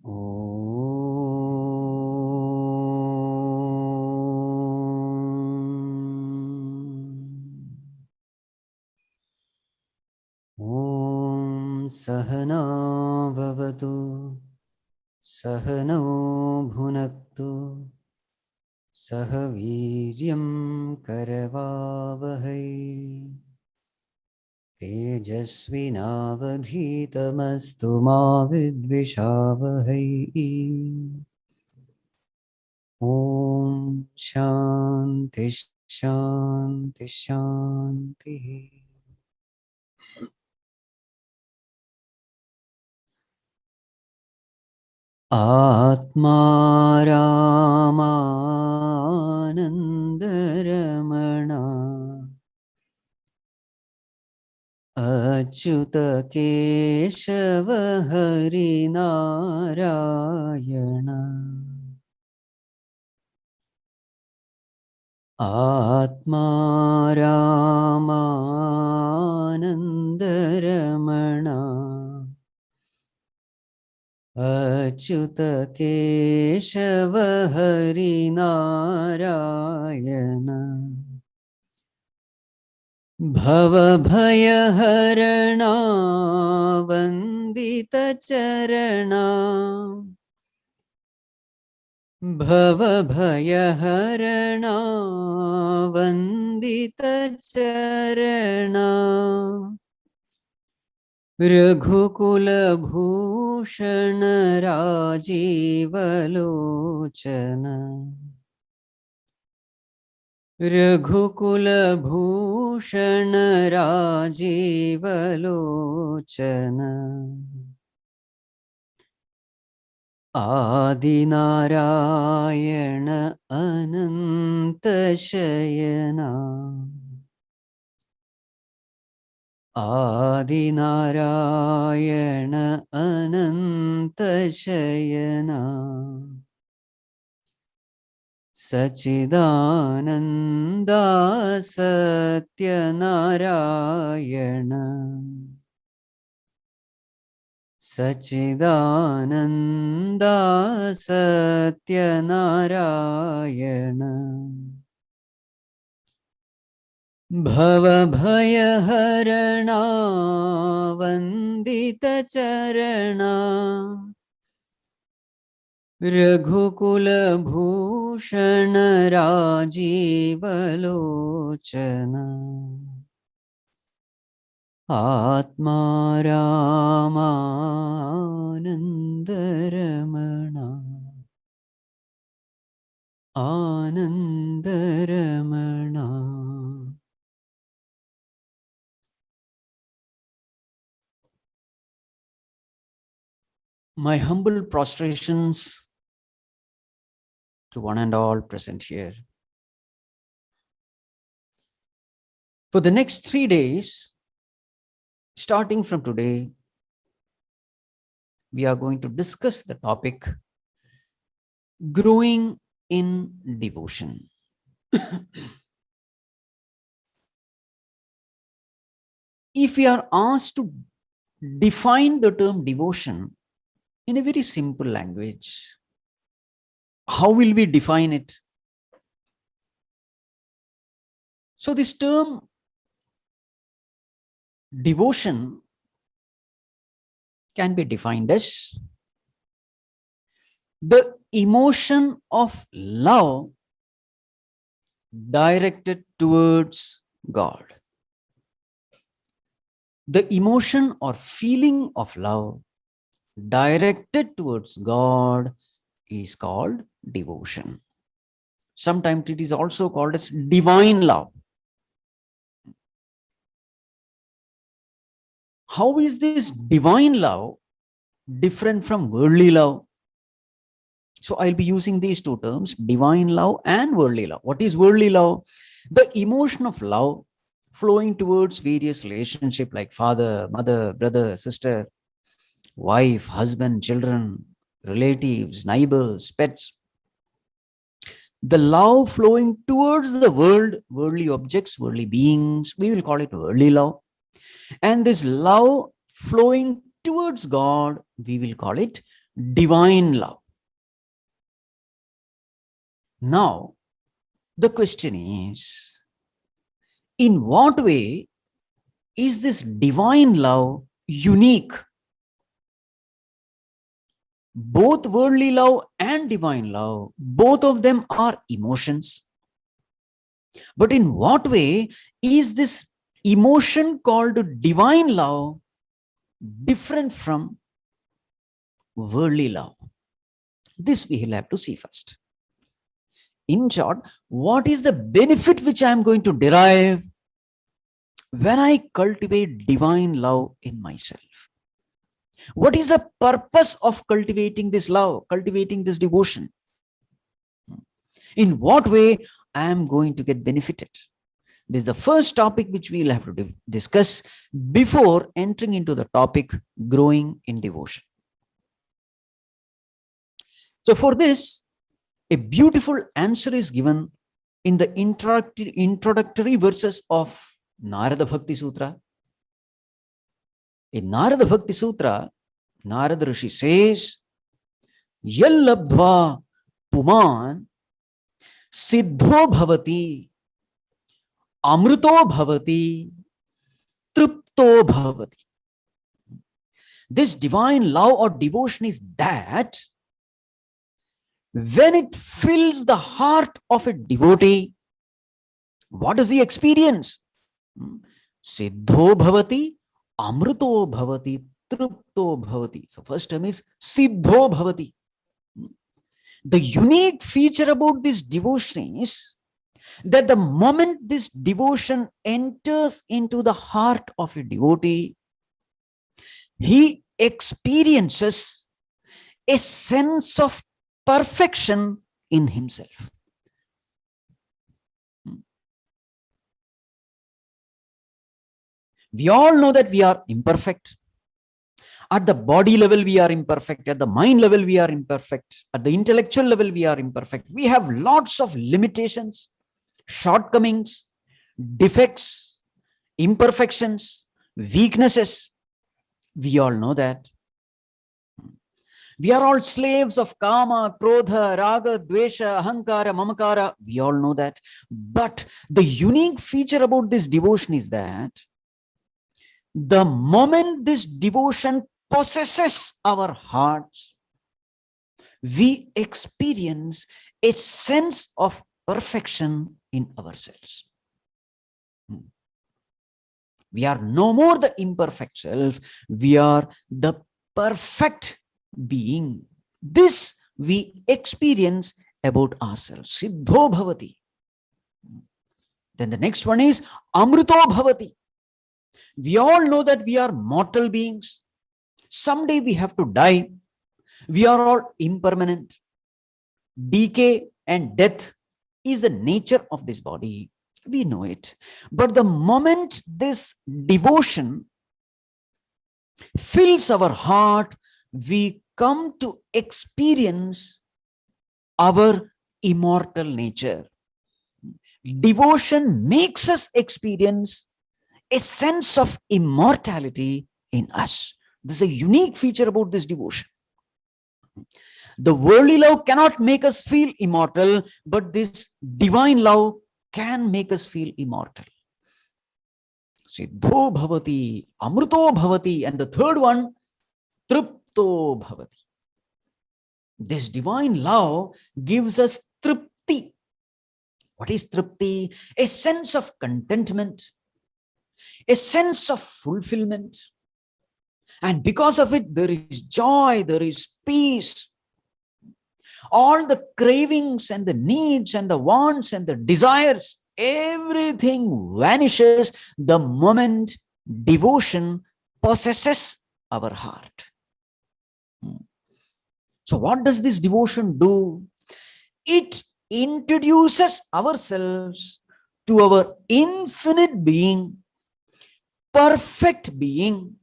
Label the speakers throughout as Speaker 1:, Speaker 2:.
Speaker 1: Om Sahana Bhavatu Sahano Bhunaktu Sahaviryam Karavavahai Tejasvinavadhitamastu ma vidvishavahai. Om Shanti Shanti Shanti. Atma Ramanandaramana Achyuta Keshava Hari Narayana Atma Ramanandaramana Achyuta Keshava Hari Narayana Bhava Bhaya Harana Vandita Charana Bhava Bhaya Harana Vandita Charana Raghukula Bhushana Rajiva Lochana Raghukula Bhushana Rajiva Lochana Adi Narayana Ananta Shayana Adi Narayana Ananta Shayana Sachidananda Satya Narayana Sachidananda Satya Narayana Bhava Bhaya Harana Vandita Charana Raghukula Bhushana Rajiva Lochana Atma Ramanandaramana Anandaramana. My humble prostrations to one and all present here. For the next 3 days, starting from today, we are going to discuss the topic growing in devotion. If we are asked to define the term devotion in a very simple language, how will we define it? So this term devotion can be defined as the emotion of love directed towards God. The emotion or feeling of love directed towards God is called devotion. Sometimes it is also called as divine love. How is this divine love different from worldly love? So I'll be using these two terms, divine love and worldly love. What is worldly love? The emotion of love flowing towards various relationships like father, mother, brother, sister, wife, husband, children, relatives, neighbors, pets. The love flowing towards the world, worldly objects, worldly beings, we will call it worldly love. And this love flowing towards God, we will call it divine love. Now, the question is, in what way is this divine love unique? Both worldly love and divine love, both of them are emotions. But in what way is this emotion called divine love different from worldly love? This we will have to see first. In short, what is the benefit which I am going to derive when I cultivate divine love in myself? What is the purpose of cultivating this love, cultivating this devotion? In what way I am going to get benefited? This is the first topic which we will have to discuss before entering into the topic growing in devotion. So for this, a beautiful answer is given in the introductory verses of Nārada Bhakti Sūtra. In Nārada Bhakti Sūtra, Nārada Rishi says, yallabdhvā pumān siddho bhavati, amṛto bhavati, tṛpto bhavati. This divine love or devotion is that when it fills the heart of a devotee, what does he experience? Siddho bhavati, amṛto bhavati, tṛpto bhavati. So first term is siddho bhavati. The unique feature about this devotion is that the moment this devotion enters into the heart of a devotee, he experiences a sense of perfection in himself. We all know that we are imperfect. At the body level, we are imperfect. At the mind level, we are imperfect. At the intellectual level, we are imperfect. We have lots of limitations, shortcomings, defects, imperfections, weaknesses. We all know that. We are all slaves of kama, krodha, raga, dvesha, ahankara, mamakara. We all know that. But the unique feature about this devotion is that the moment this devotion possesses our hearts, we experience a sense of perfection in ourselves. We are no more the imperfect self. We are the perfect being. This we experience about ourselves. Siddho bhavati. Then the next one is amṛto bhavati. We all know that we are mortal beings. Someday we have to die. We are all impermanent. Decay and death is the nature of this body. We know it. But the moment this devotion fills our heart, we come to experience our immortal nature. Devotion makes us experience a sense of immortality in us. This is a unique feature about this devotion. The worldly love cannot make us feel immortal, but this divine love can make us feel immortal. Siddho bhavati, amṛto bhavati, and the third one, tṛpto bhavati. This divine love gives us tripti. What is tripti? A sense of contentment, a sense of fulfillment. And because of it, there is joy, there is peace. All the cravings and the needs and the wants and the desires, everything vanishes the moment devotion possesses our heart. So what does this devotion do? It introduces ourselves to our infinite being, perfect being,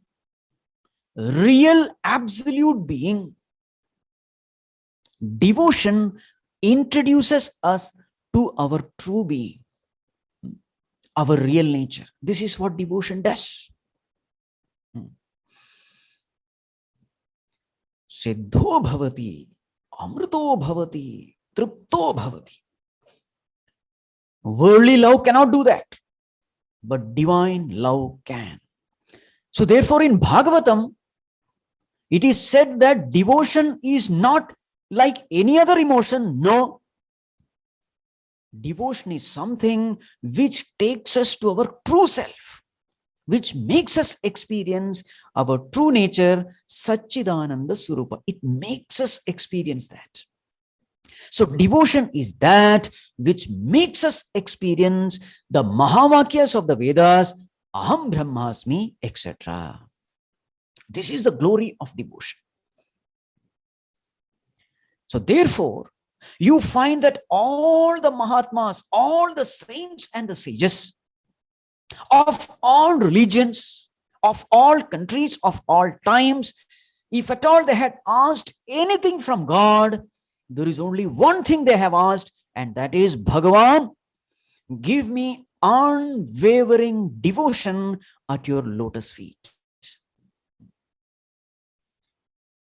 Speaker 1: real absolute being. Devotion introduces us to our true being, our real nature. This is what devotion does. siddho bhavati, amṛto bhavati, tṛpto bhavati. Worldly love cannot do that, but divine love can. So therefore in Bhagavatam, it is said that devotion is not like any other emotion. No. Devotion is something which takes us to our true self, which makes us experience our true nature, Satchidananda Swarupa. It makes us experience that. So devotion is that which makes us experience the Mahavakyas of the Vedas, Aham Brahmasmi, etc. This is the glory of devotion. So therefore, you find that all the Mahatmas, all the saints and the sages of all religions, of all countries, of all times, if at all they had asked anything from God, there is only one thing they have asked, and that is, Bhagavan, give me unwavering devotion at your lotus feet.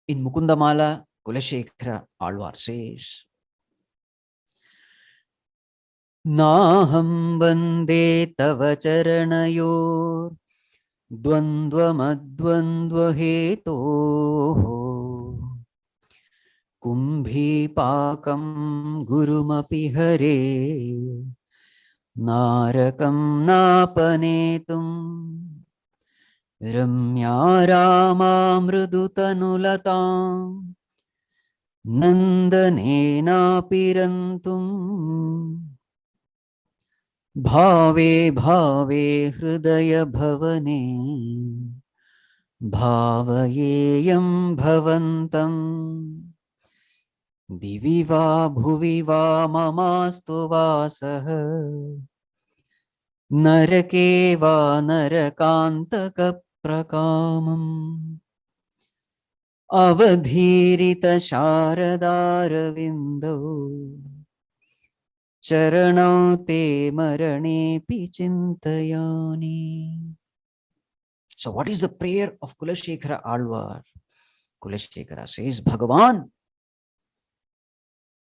Speaker 1: In Mukundamala, Kulashekara Alvar says, Naham bande tava charanayor dvandva heto kumbhi pakam gurumapi hare narakam napanetum ramya rama mrudutanulatam nandanena pirantum bhave bhave hridaya bhavane bhavayeyam bhavantam divi va bhuvi va mamastu vasah narake va narakantaka prakamam avadhirita sharadaravindo charanau te marane pichintayani. So what is the prayer of Kulashekara Alvar? Kulashekara says, Bhagavan,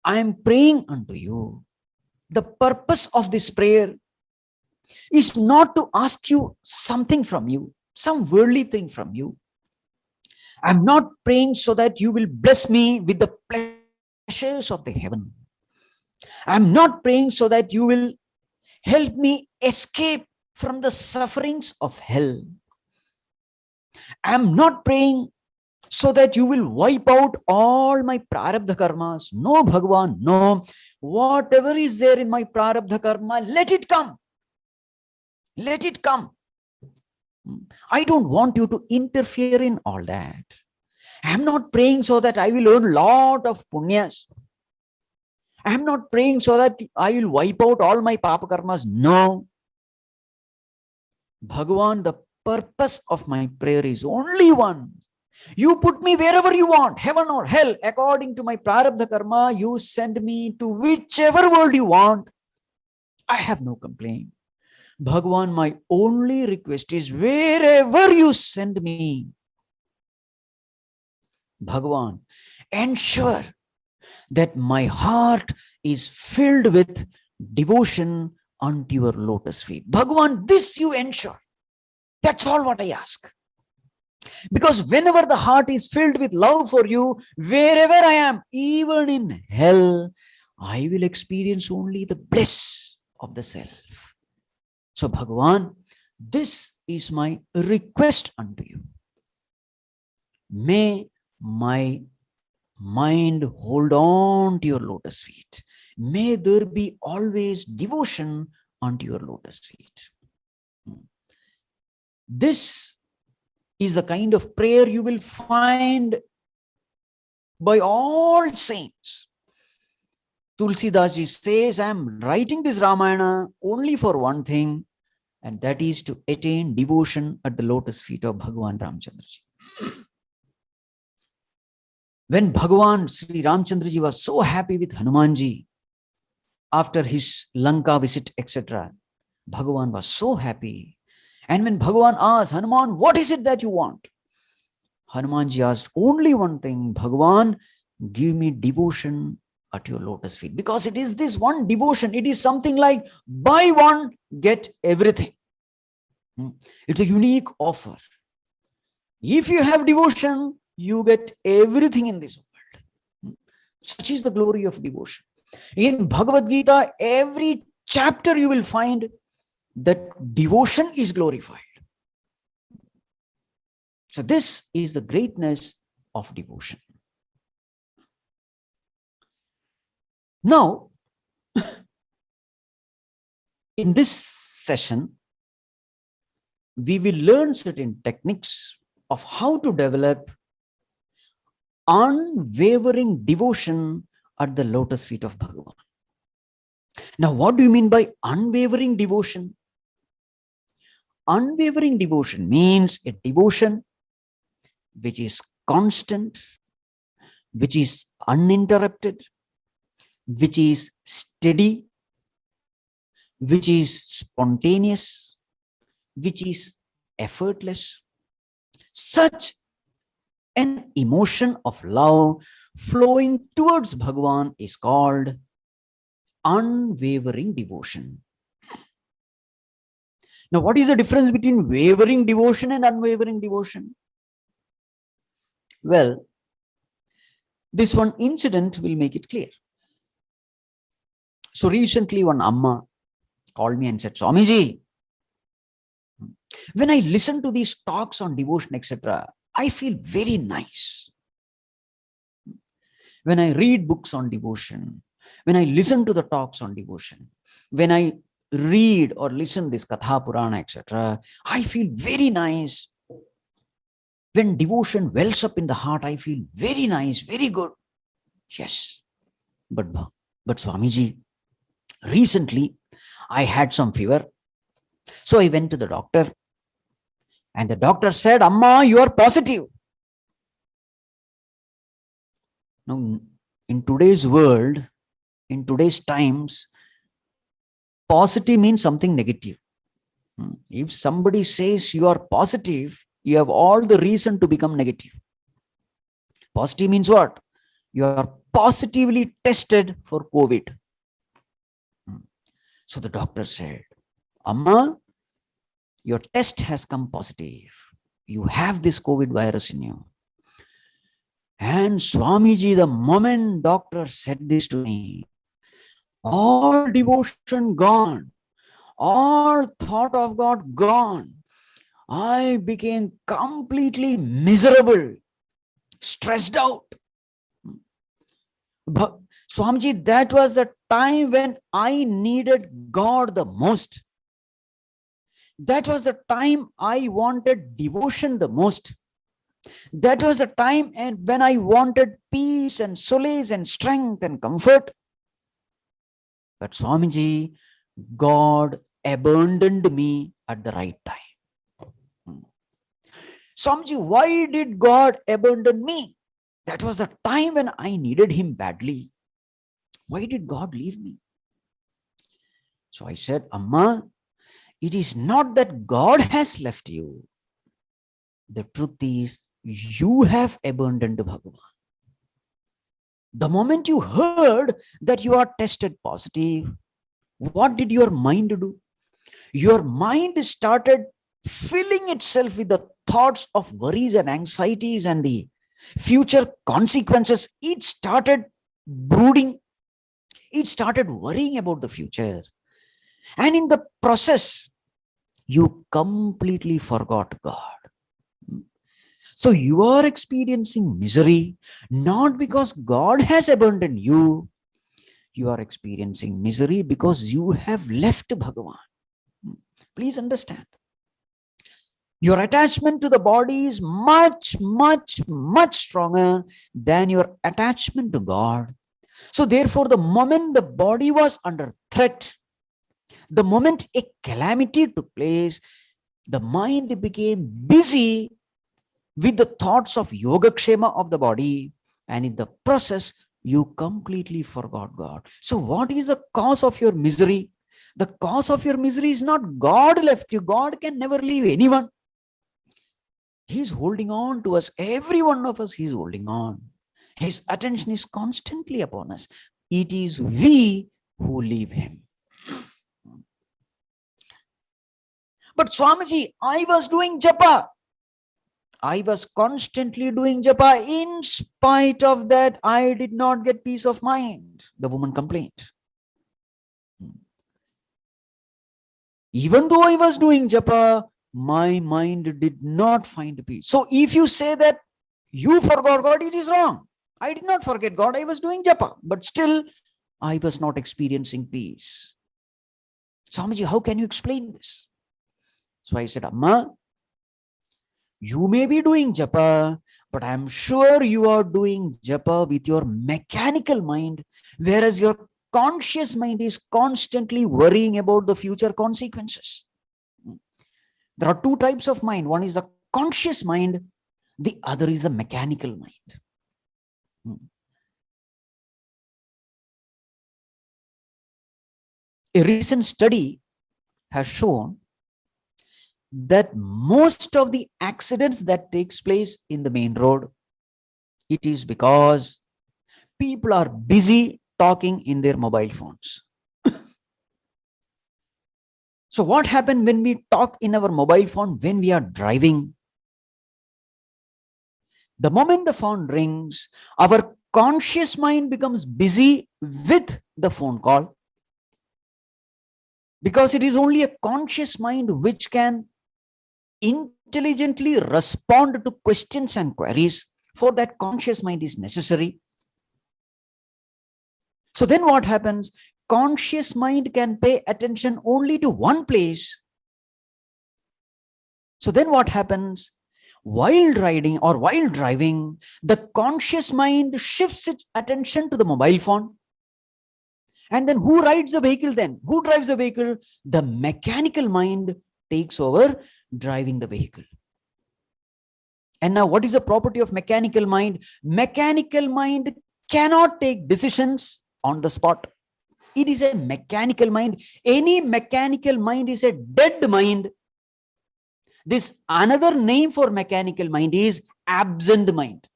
Speaker 1: I am praying unto you. The purpose of this prayer is not to ask you something from you, some worldly thing from you. I am not praying so that you will bless me with the pleasures of the heaven. I am not praying so that you will help me escape from the sufferings of hell. I am not praying so that you will wipe out all my prarabdha karmas. No, Bhagavan, no. Whatever is there in my prarabdha karma, let it come. Let it come. I don't want you to interfere in all that. I am not praying so that I will earn a lot of punyas. I am not praying so that I will wipe out all my papa karmas. No. Bhagavan, the purpose of my prayer is only one. You put me wherever you want, heaven or hell, according to my prarabdha karma. You send me to whichever world you want. I have no complaint. Bhagavan, my only request is wherever you send me, Bhagavan, ensure that my heart is filled with devotion unto your lotus feet. Bhagavan, this you ensure. That's all what I ask. Because whenever the heart is filled with love for you, wherever I am, even in hell, I will experience only the bliss of the self. So Bhagavan, this is my request unto you. May my mind hold on to your lotus feet. May there be always devotion unto your lotus feet. This is the kind of prayer you will find by all saints. Tulsidas ji says, I am writing this Ramayana only for one thing, and that is to attain devotion at the lotus feet of Bhagavan Ramchandra ji. When Bhagavan Sri Ramchandra ji was so happy with Hanumanji after his Lanka visit, etc., Bhagavan was so happy. And when Bhagavan asked, Hanuman, what is it that you want? Hanumanji asked only one thing, Bhagavan, give me devotion at your lotus feet. Because it is this one devotion. It is something like buy one, get everything. It's a unique offer. If you have devotion, you get everything in this world. Such is the glory of devotion. In Bhagavad Gita, every chapter you will find that devotion is glorified. So this is the greatness of devotion. Now, in this session, we will learn certain techniques of how to develop unwavering devotion at the lotus feet of Bhagavan. Now, what do you mean by unwavering devotion? Unwavering devotion means a devotion which is constant, which is uninterrupted, which is steady, which is spontaneous, which is effortless. Such an emotion of love flowing towards Bhagavan is called unwavering devotion. Now, what is the difference between wavering devotion and unwavering devotion? Well, this one incident will make it clear. So recently one Amma called me and said, Swamiji, when I listen to these talks on devotion, etc., I feel very nice. When I read books on devotion, when I listen to the talks on devotion, when I read or listen this Katha Purana, etc., I feel very nice. When devotion wells up in the heart, I feel very nice, very good. Yes, but Swamiji, recently I had some fever. So I went to the doctor and the doctor said, Amma, you are positive. Now, in today's world, in today's times, positive means something negative. If somebody says you are positive, you have all the reason to become negative. Positive means what? You are positively tested for COVID. So the doctor said, Amma, your test has come positive. You have this COVID virus in you. And Swamiji, the moment doctor said this to me, all devotion gone, all thought of God gone. I became completely miserable, stressed out. But Swamiji, that was the time when I needed God the most. That was the time I wanted devotion the most. That was the time when I wanted peace and solace and strength and comfort. But Swamiji, God abandoned me at the right time. Swamiji, why did God abandon me? That was the time when I needed him badly. Why did God leave me? So I said, Amma, it is not that God has left you. The truth is, you have abandoned Bhagavan. The moment you heard that you are tested positive, what did your mind do? Your mind started filling itself with the thoughts of worries and anxieties and the future consequences. It started brooding. It started worrying about the future. And in the process, you completely forgot God. So you are experiencing misery, not because God has abandoned you. You are experiencing misery because you have left Bhagavan. Please understand. Your attachment to the body is much, much, much stronger than your attachment to God. So therefore, the moment the body was under threat, the moment a calamity took place, the mind became busy with the thoughts of yogakshema of the body, and in the process, you completely forgot God. So what is the cause of your misery? The cause of your misery is not God left you. God can never leave anyone. He's holding on to us. Every one of us, he's holding on. His attention is constantly upon us. It is we who leave him. But Swamiji, I was doing japa. I was constantly doing japa. In spite of that, I did not get peace of mind, the woman complained. Even though I was doing japa, my mind did not find peace. So if you say that you forgot God, it is wrong. I did not forget God. I was doing japa, but still I was not experiencing peace. Swamiji, how can you explain this? So I said, Amma, you may be doing japa, but I'm sure you are doing japa with your mechanical mind, whereas your conscious mind is constantly worrying about the future consequences. There are two types of mind. One is the conscious mind, the other is the mechanical mind. A recent study has shown that most of the accidents that takes place in the main road, it is because people are busy talking in their mobile phones. So what happens when we talk in our mobile phone when we are driving? The moment the phone rings, our conscious mind becomes busy with the phone call, because it is only a conscious mind which can intelligently respond to questions and queries. For that, conscious mind is necessary. So then what happens? Conscious mind can pay attention only to one place. So then what happens? While riding or while driving, the conscious mind shifts its attention to the mobile phone. And then who rides the vehicle then? Who drives the vehicle? The mechanical mind takes over driving the vehicle. And now what is the property of mechanical mind? Mechanical mind cannot take decisions on the spot. It is a mechanical mind. Any mechanical mind is a dead mind. This another name for mechanical mind is absent mind.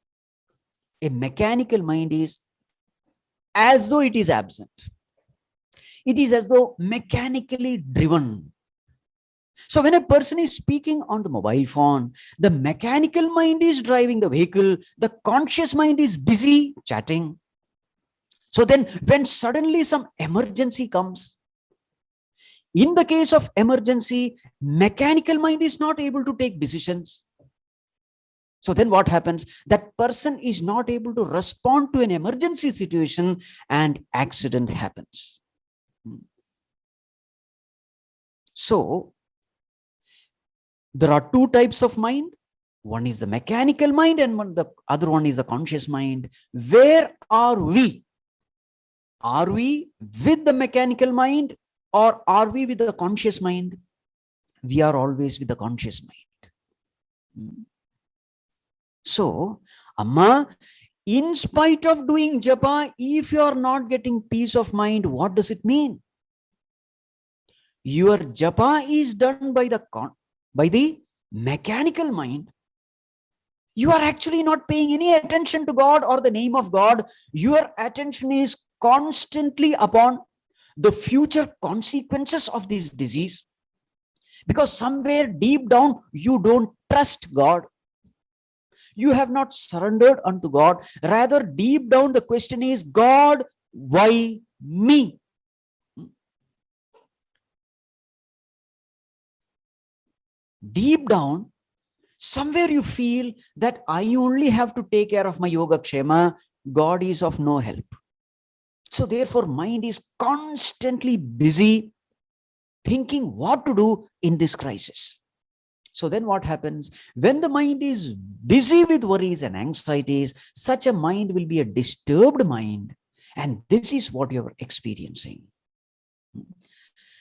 Speaker 1: A mechanical mind is as though it is absent. It is as though mechanically driven. So when a person is speaking on the mobile phone, the mechanical mind is driving the vehicle, the conscious mind is busy chatting. So then when suddenly some emergency comes, in the case of emergency, mechanical mind is not able to take decisions. So then what happens? That person is not able to respond to an emergency situation and accident happens. So there are two types of mind. One is the mechanical mind and the other one is the conscious mind. Where are we? Are we with the mechanical mind or are we with the conscious mind? We are always with the conscious mind. So, Amma, in spite of doing japa, if you are not getting peace of mind, what does it mean? Your japa is done by the mechanical mind. You are actually not paying any attention to God or the name of God. Your attention is constantly upon the future consequences of this disease. Because somewhere deep down, you don't trust God. You have not surrendered unto God. Rather, deep down, the question is, God, why me? Deep down, somewhere you feel that I only have to take care of my yoga kshema. God is of no help. So therefore, mind is constantly busy thinking what to do in this crisis. So then what happens? When the mind is busy with worries and anxieties, such a mind will be a disturbed mind. And this is what you're experiencing.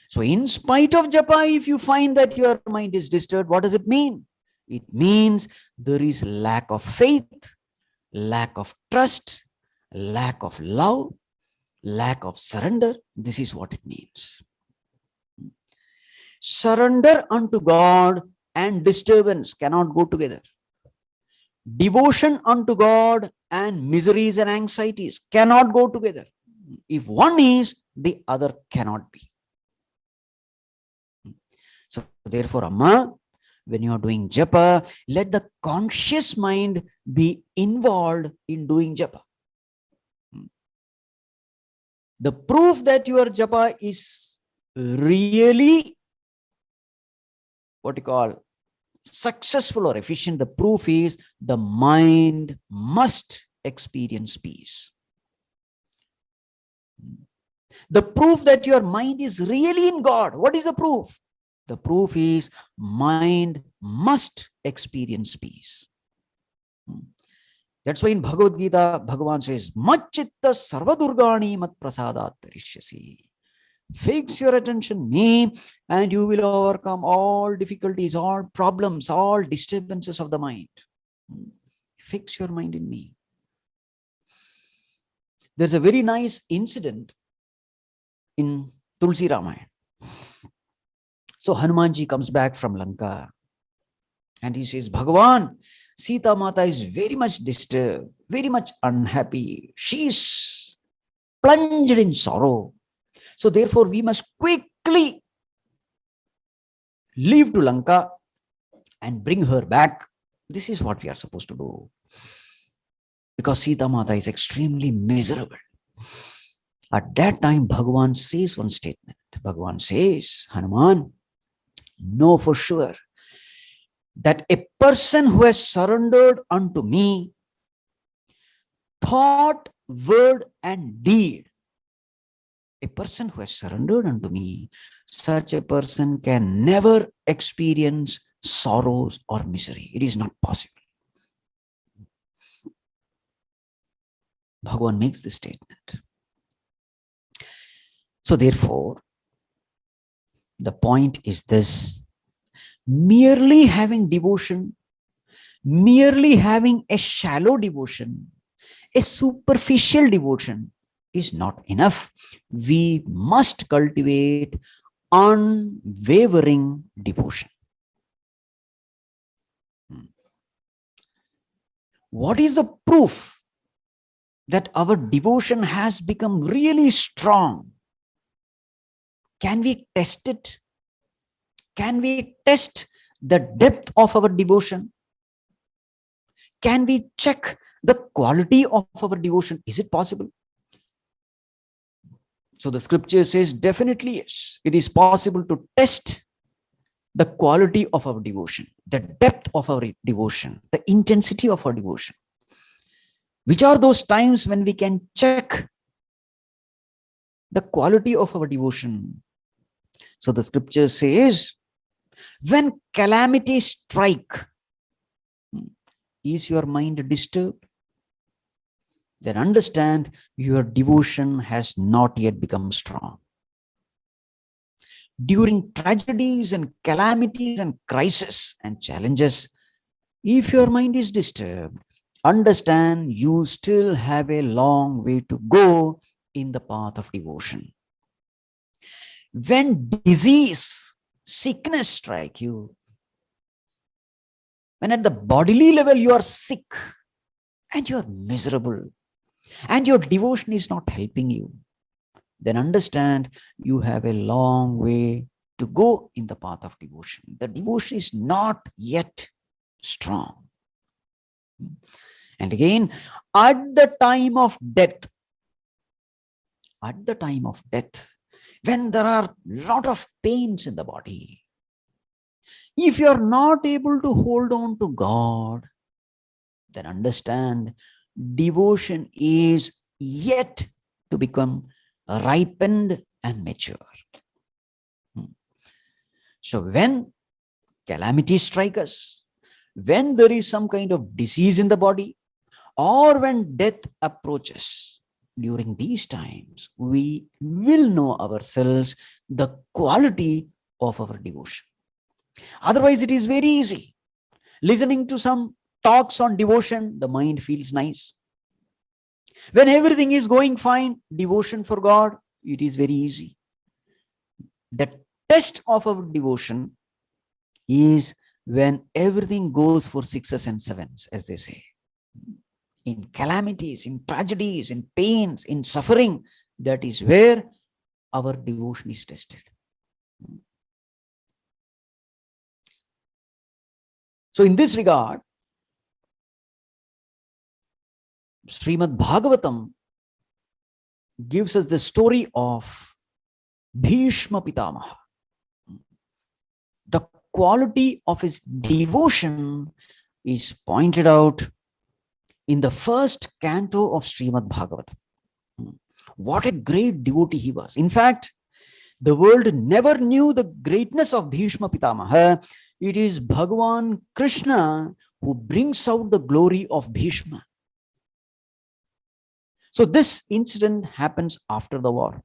Speaker 1: So in spite of japa, if you find that your mind is disturbed, what does it mean? It means there is lack of faith, lack of trust, lack of love, lack of surrender. This is what it means. Surrender unto God and disturbance cannot go together. Devotion unto God and miseries and anxieties cannot go together. If one is, the other cannot be. So therefore, Amma, when you are doing japa, let the conscious mind be involved in doing japa. The proof that your japa is really what you call successful or efficient, the proof is the mind must experience peace. The proof that your mind is really in God, what is the proof? The proof is mind must experience peace. That's why in Bhagavad Gita, Bhagavan says, Macchitta sarvadurgani mat prasadat tarishyasi. Fix your attention me and you will overcome all difficulties, all problems, all disturbances of the mind. Fix your mind in me. There's a very nice incident in Tulsi Ramayana. So Hanumanji comes back from Lanka and he says, Bhagavan, Sita Mata is very much disturbed, very much unhappy. She's plunged in sorrow. So therefore, we must quickly leave to Lanka and bring her back. This is what we are supposed to do. Because Sita Mata is extremely miserable. At that time, Bhagavan says one statement. Bhagavan says, Hanuman, know for sure that a person who has surrendered unto me, thought, word, and deed, a person who has surrendered unto me, such a person can never experience sorrows or misery. It is not possible. Bhagavan makes this statement. So therefore, the point is this: merely having devotion, merely having a shallow devotion, a superficial devotion is not enough. We must cultivate unwavering devotion. What is the proof that our devotion has become really strong? Can we test it? Can we test the depth of our devotion? Can we check the quality of our devotion? Is it possible? So the scripture says definitely yes. It is possible to test the quality of our devotion, the depth of our devotion, the intensity of our devotion. Which are those times when we can check the quality of our devotion? So the scripture says, when calamities strike, is your mind disturbed? Then understand your devotion has not yet become strong. During tragedies and calamities and crises and challenges, if your mind is disturbed, understand you still have a long way to go in the path of devotion. When disease, sickness strike you, when at the bodily level you are sick and you are miserable and your devotion is not helping you, then understand you have a long way to go in the path of devotion. The devotion is not yet strong. And again, at the time of death, when there are a lot of pains in the body, if you are not able to hold on to God, then understand devotion is yet to become ripened and mature. So when calamities strike us, when there is some kind of disease in the body, or when death approaches, during these times, we will know ourselves the quality of our devotion. Otherwise, it is very easy. Listening to some talks on devotion, the mind feels nice. When everything is going fine, devotion for God, it is very easy. The test of our devotion is when everything goes for sixes and sevens, as they say. In calamities, in tragedies, in pains, in suffering, that is where our devotion is tested. So in this regard, Srimad Bhagavatam gives us the story of Bhishma Pitamaha. The quality of his devotion is pointed out in the first canto of Srimad Bhagavatam. What a great devotee he was. In fact, the world never knew the greatness of Bhishma Pitamaha. It is Bhagavan Krishna who brings out the glory of Bhishma. So this incident happens after the war.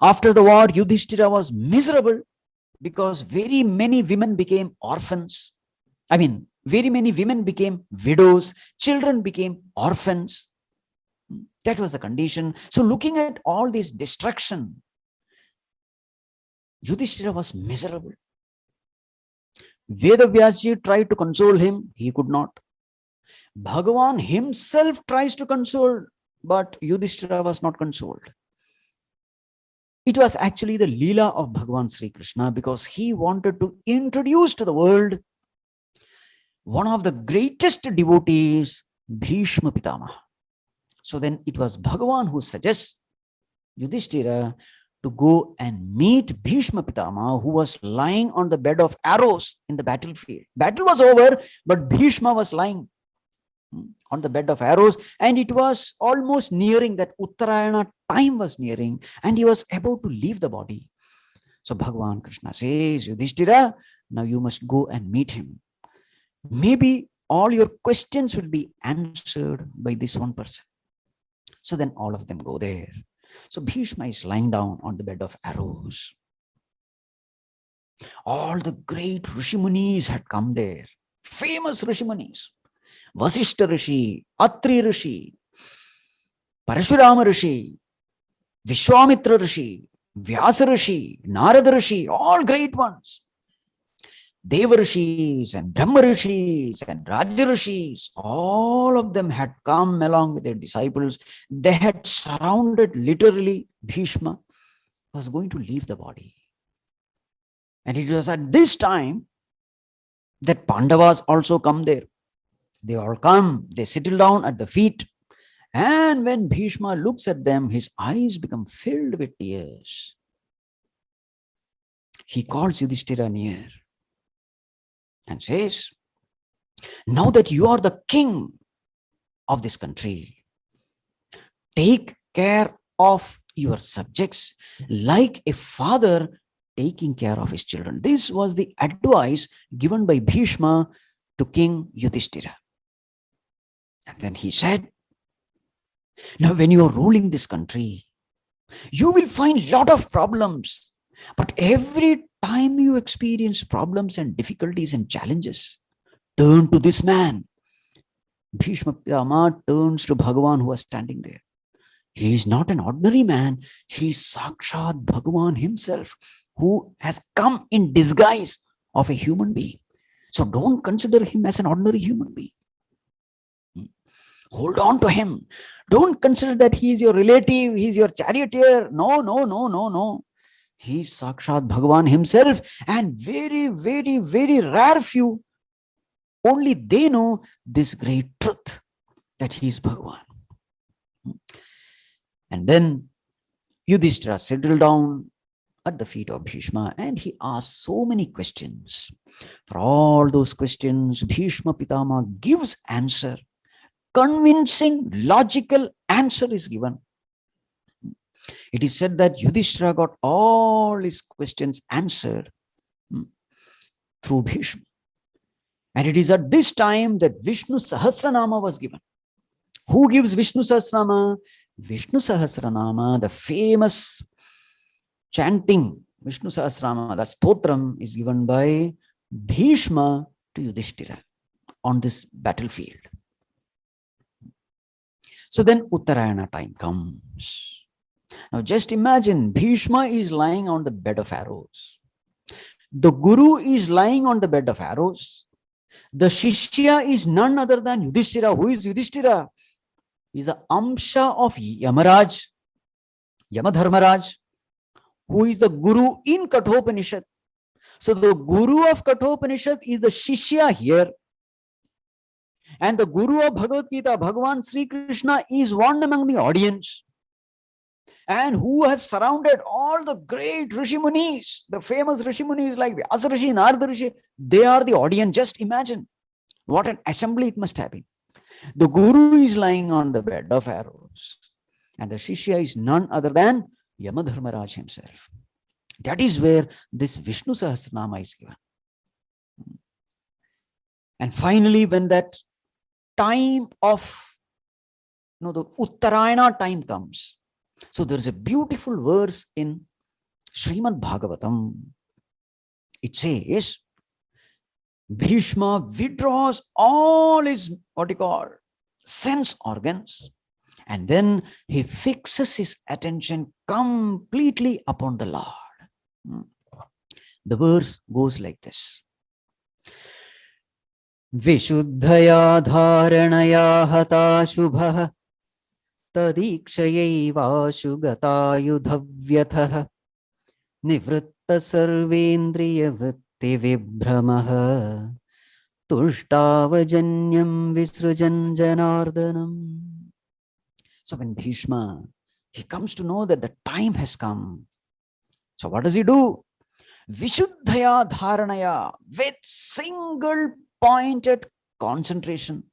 Speaker 1: After the war, Yudhishthira was miserable because very many women became orphans. Very many women became widows. Children became orphans. That was the condition. So looking at all this destruction, Yudhishthira was miserable. Vedavyasji tried to console him. He could not. Bhagavan himself tries to console, but Yudhishthira was not consoled. It was actually the Leela of Bhagavan Sri Krishna, because he wanted to introduce to the world one of the greatest devotees, Bhishma Pitamaha. So then it was Bhagavan who suggests Yudhishthira to go and meet Bhishma Pitamaha, who was lying on the bed of arrows in the battlefield. Battle was over, but Bhishma was lying on the bed of arrows, and it was almost nearing that Uttarayana time was nearing, and he was about to leave the body. So Bhagavan Krishna says, Yudhishthira, now you must go and meet him. Maybe all your questions will be answered by this one person. So then all of them go there. So Bhishma is lying down on the bed of arrows. All the great Rishimunis had come there. Famous Rishimunis. Vasishta Rishi, Atri Rishi, Parashurama Rishi, Vishwamitra Rishi, Vyasa Rishi, Nārada Rishi, all great ones. Deva Rishis and Brahma Rishis and Raja Rishis, all of them had come along with their disciples. They had surrounded literally Bhishma, who was going to leave the body. And it was at this time that Pandavas also come there. They all come, they settle down at the feet. And when Bhishma looks at them, his eyes become filled with tears. He calls Yudhishthira near and says, now that you are the king of this country, take care of your subjects like a father taking care of his children. This was the advice given by Bhishma to King Yudhishthira. And then he said, now when you are ruling this country, you will find a lot of problems. But every time you experience problems and difficulties and challenges, turn to this man. Bhishma Pitamaha turns to Bhagavan, who was standing there. He is not an ordinary man. He is Sakshat Bhagavan himself, who has come in disguise of a human being. So don't consider him as an ordinary human being. Hold on to him. Don't consider that he is your relative, he is your charioteer. No. He is Sakshat Bhagavan himself, and very, very, very rare few, only they know this great truth, that he is Bhagavan. And then Yudhishthira settled down at the feet of Bhishma, and he asked so many questions. For all those questions, Bhishma Pitamaha gives answer. Convincing, logical answer is given. It is said that Yudhishthira got all his questions answered through Bhishma. And it is at this time that Vishnu Sahasranama was given. Who gives Vishnu Sahasranama? Vishnu Sahasranama, the famous chanting Vishnu Sahasranama, the stotram, is given by Bhishma to Yudhishthira on this battlefield. So then Uttarayana time comes. Now just imagine, Bhishma is lying on the bed of arrows. The guru is lying on the bed of arrows. The Shishya is none other than Yudhishthira. Who is Yudhishthira? He is the Amsha of Yamaraj, Yamadharmaraj, who is the guru in Kathopanishad. So the guru of Kathopanishad is the Shishya here. And the guru of Bhagavad Gita, Bhagavan Sri Krishna, is one among the audience. And who have surrounded all the great Rishi Munis, the famous Rishi Munis like Vyasa Rishi, Nārada Rishi, they are the audience. Just imagine what an assembly it must have been. The guru is lying on the bed of arrows, and the Shishya is none other than Yamadharmaraj himself. That is where this Vishnu Sahasranama is given. And finally, when that time of, the Uttarayana time comes, so there is a beautiful verse in Srimad Bhagavatam. It says, Bhishma withdraws all his, sense organs, and then he fixes his attention completely upon the Lord. The verse goes like this. Vishuddhaya dharanaya hata shubha tadikshayaivasu gatayudhavyatha nivritta sarvendriya vritti vibhramaha tushtavajanyam visrujan janardanam. So when Bhishma, he comes to know that the time has come. So what does he do? Vishuddhaya dharanaya, with single pointed concentration,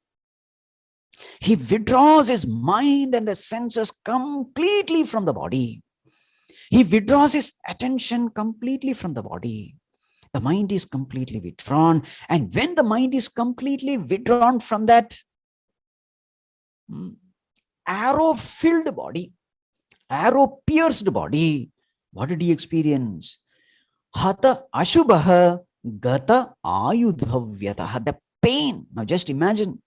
Speaker 1: he withdraws his mind and the senses completely from the body. He withdraws his attention completely from the body. The mind is completely withdrawn. And when the mind is completely withdrawn from that arrow-filled body, arrow-pierced body, what did he experience? Hata ashubhaha gata ayudhavyataha. The pain. Now just imagine.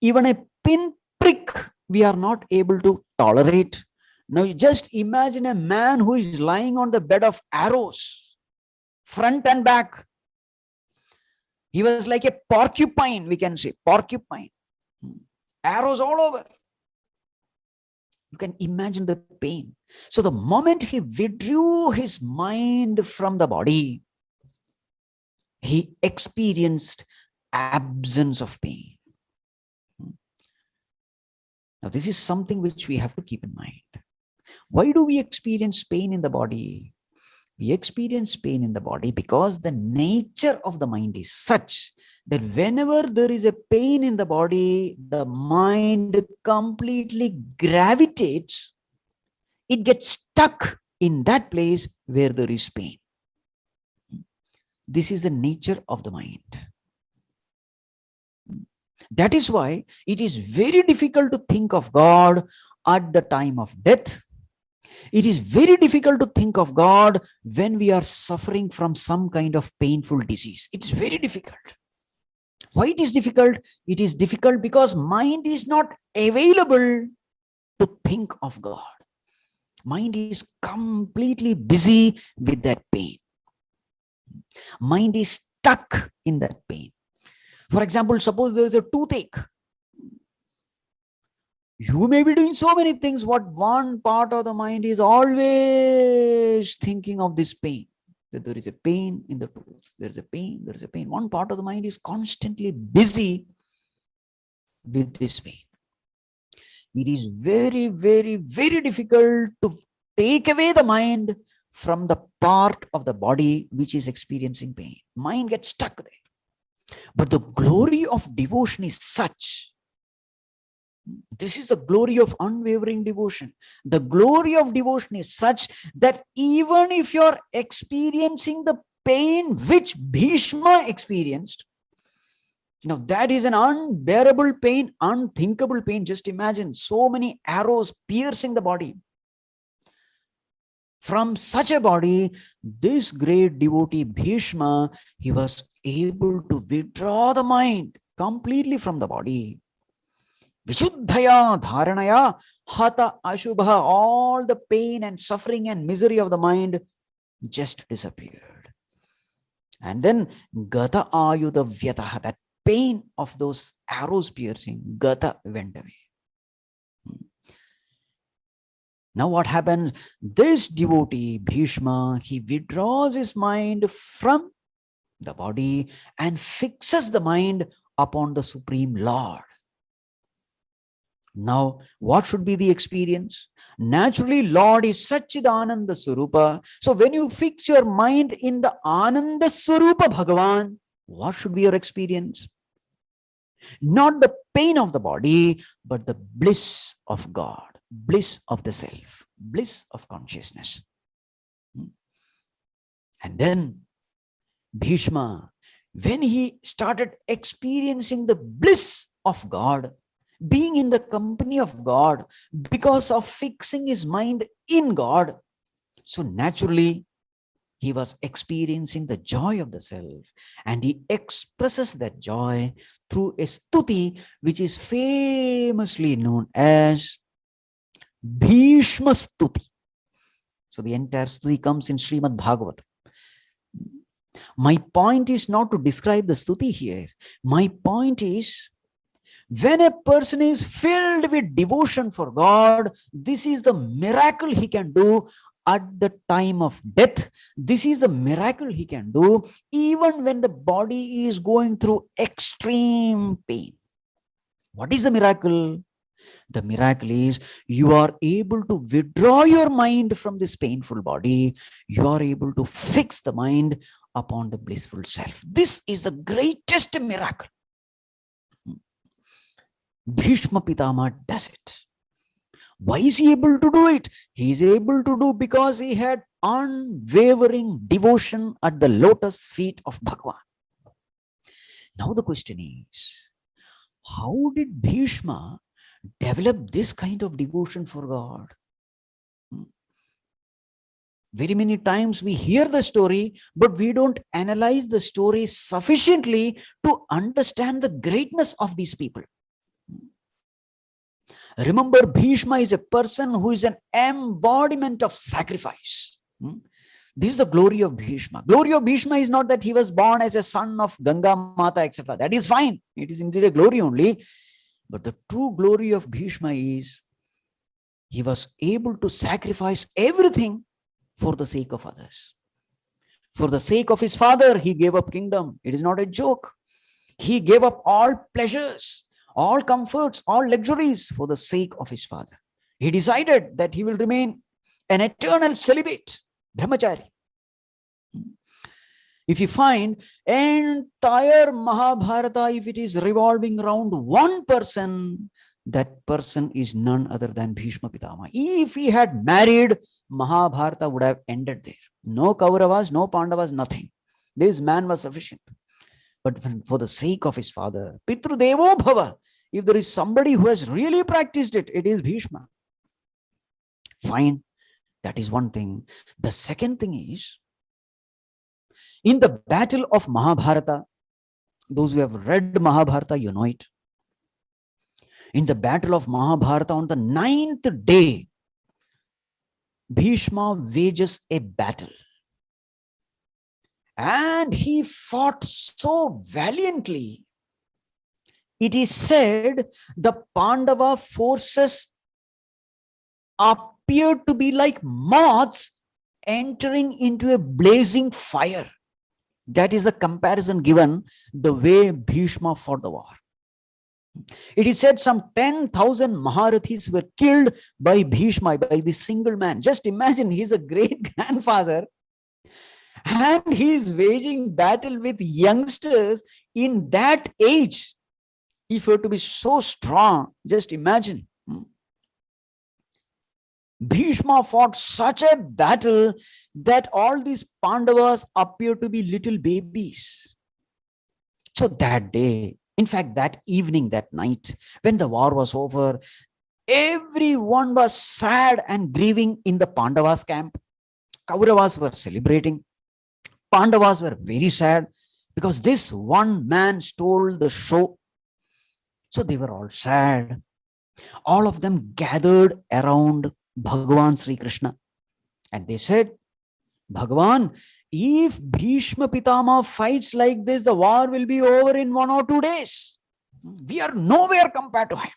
Speaker 1: Even a pinprick we are not able to tolerate. Now you just imagine a man who is lying on the bed of arrows, front and back. He was like a porcupine, we can say, porcupine. Arrows all over. You can imagine the pain. So the moment he withdrew his mind from the body, he experienced absence of pain. Now, this is something which we have to keep in mind. Why do we experience pain in the body? We experience pain in the body because the nature of the mind is such that whenever there is a pain in the body, the mind completely gravitates. It gets stuck in that place where there is pain. This is the nature of the mind. That is why it is very difficult to think of God at the time of death. It is very difficult to think of God when we are suffering from some kind of painful disease. It's very difficult. Why it is difficult? It is difficult because mind is not available to think of God. Mind is completely busy with that pain. Mind is stuck in that pain. For example, suppose there is a toothache. You may be doing so many things, what one part of the mind is always thinking of this pain. That there is a pain in the tooth. There is a pain, there is a pain. One part of the mind is constantly busy with this pain. It is very, very, very difficult to take away the mind from the part of the body which is experiencing pain. Mind gets stuck there. But the glory of devotion is such. This is the glory of unwavering devotion. The glory of devotion is such that even if you're experiencing the pain which Bhishma experienced, now that is an unbearable pain, unthinkable pain. Just imagine so many arrows piercing the body. From such a body, this great devotee Bhishma, he was able to withdraw the mind completely from the body. Vishuddhaya dharanaya hata ashubha. All the pain and suffering and misery of the mind just disappeared. And then gata ayudha vyataha, that pain of those arrows piercing, gata went away. Now what happens? This devotee, Bhishma, he withdraws his mind from the body and fixes the mind upon the Supreme Lord. Now, what should be the experience? Naturally, Lord is Satchidananda Swarupa. So when you fix your mind in the Ananda Swarupa Bhagavan, what should be your experience? Not the pain of the body, but the bliss of God, bliss of the self, bliss of consciousness. And then Bhishma, when he started experiencing the bliss of God, being in the company of God because of fixing his mind in God, so naturally he was experiencing the joy of the self, and he expresses that joy through a stuti which is famously known as Bhishma Stuti. So the entire stuti comes in Srimad Bhagavatam. My point is not to describe the stuti here. My point is, when a person is filled with devotion for God, this is the miracle he can do at the time of death. This is the miracle he can do even when the body is going through extreme pain. What is the miracle? The miracle is you are able to withdraw your mind from this painful body. You are able to fix the mind upon the blissful self. This is the greatest miracle. Bhishma Pitama does it. Why is he able to do it? He is able to do because he had unwavering devotion at the lotus feet of Bhagavan. Now the question is, how did Bhishma develop this kind of devotion for God? Very many times we hear the story, but we don't analyze the story sufficiently to understand the greatness of these people. Remember, Bhishma is a person who is an embodiment of sacrifice. This is the glory of Bhishma. Glory of Bhishma is not that he was born as a son of Ganga Mata, etc. That is fine. It is indeed a glory only. But the true glory of Bhishma is he was able to sacrifice everything for the sake of others. For the sake of his father, he gave up kingdom. It is not a joke. He gave up all pleasures, all comforts, all luxuries for the sake of his father. He decided that he will remain an eternal celibate, brahmachari. If you find entire Mahabharata, if it is revolving around one person, that person is none other than Bhishma Pitama. If he had married, Mahabharata would have ended there. No Kauravas, no Pandavas, nothing. This man was sufficient. But for the sake of his father, Pitru Devo Bhava, if there is somebody who has really practiced it, it is Bhishma. Fine. That is one thing. The second thing is, in the battle of Mahabharata, those who have read Mahabharata, you know it. In the battle of Mahabharata, on the 9th day, Bhishma wages a battle. And he fought so valiantly. It is said the Pandava forces appeared to be like moths entering into a blazing fire. That is the comparison given the way Bhishma fought the war. It is said some 10,000 Maharathis were killed by Bhishma, by this single man. Just imagine, he's a great grandfather and he is waging battle with youngsters in that age. If he were to be so strong, just imagine. Bhishma fought such a battle that all these Pandavas appear to be little babies. So that day, in fact, that evening, that night, when the war was over, everyone was sad and grieving in the Pandavas camp. Kauravas were celebrating. Pandavas were very sad because this one man stole the show. So they were all sad. All of them gathered around Bhagavan Sri Krishna. And they said, Bhagavan, if Bhishma Pitama fights like this, the war will be over in 1 or 2 days. We are nowhere compared to him.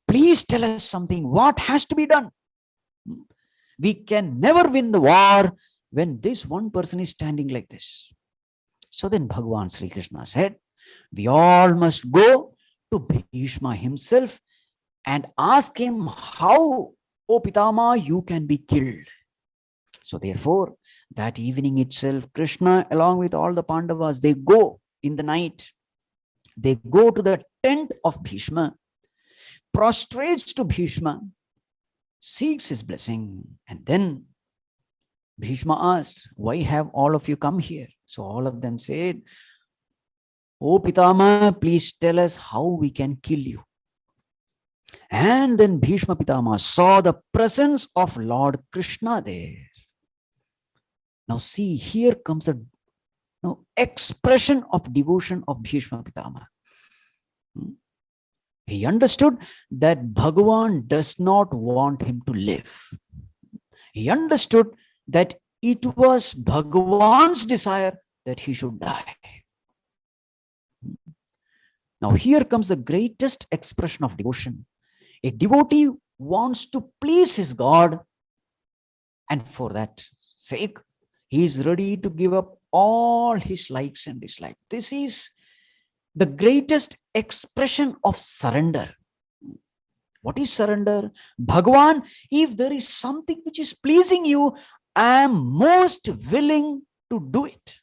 Speaker 1: Please tell us something. What has to be done? We can never win the war when this one person is standing like this. So then Bhagavan Sri Krishna said, we all must go to Bhishma himself and ask him how, O Pitama, you can be killed. So therefore, that evening itself, Krishna, along with all the Pandavas, they go in the night. They go to the tent of Bhishma, prostrates to Bhishma, seeks his blessing. And then Bhishma asked, why have all of you come here? So all of them said, O Pitama, please tell us how we can kill you. And then Bhishma Pitama saw the presence of Lord Krishna there. Now see, here comes the expression of devotion of Bhishma Pitama. He understood that Bhagavan does not want him to live. He understood that it was Bhagavan's desire that he should die. Now here comes the greatest expression of devotion. A devotee wants to please his God, and for that sake, he is ready to give up all his likes and dislikes. This is the greatest expression of surrender. What is surrender? Bhagavan, if there is something which is pleasing you, I am most willing to do it.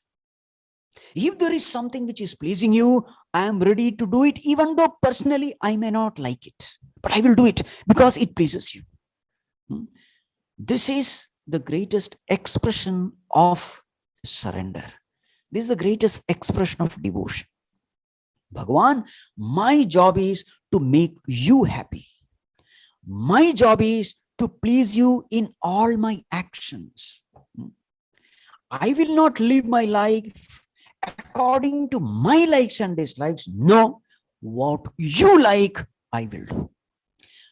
Speaker 1: If there is something which is pleasing you, I am ready to do it, even though personally I may not like it. But I will do it because it pleases you. This is the greatest expression of surrender. This is the greatest expression of devotion. Bhagavan, my job is to make you happy. My job is to please you in all my actions. I will not live my life according to my likes and dislikes. No, what you like, I will do.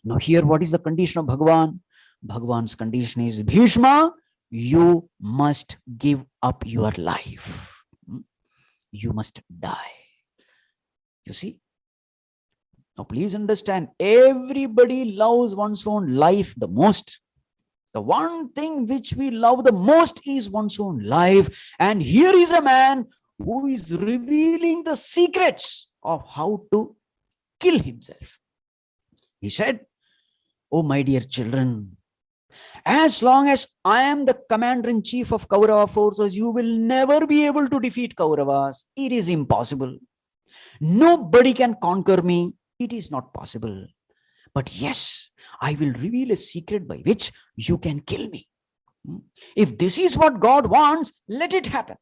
Speaker 1: Now here, what is the condition of Bhagavan? Bhagavan's condition is, Bhishma, you must give up your life. You must die. You see? Now please understand, everybody loves one's own life the most. The one thing which we love the most is one's own life. And here is a man who is revealing the secrets of how to kill himself. He said, oh my dear children, as long as I am the commander-in-chief of Kaurava forces, you will never be able to defeat Kauravas. It is impossible. Nobody can conquer me. It is not possible. But yes, I will reveal a secret by which you can kill me. If this is what God wants, let it happen.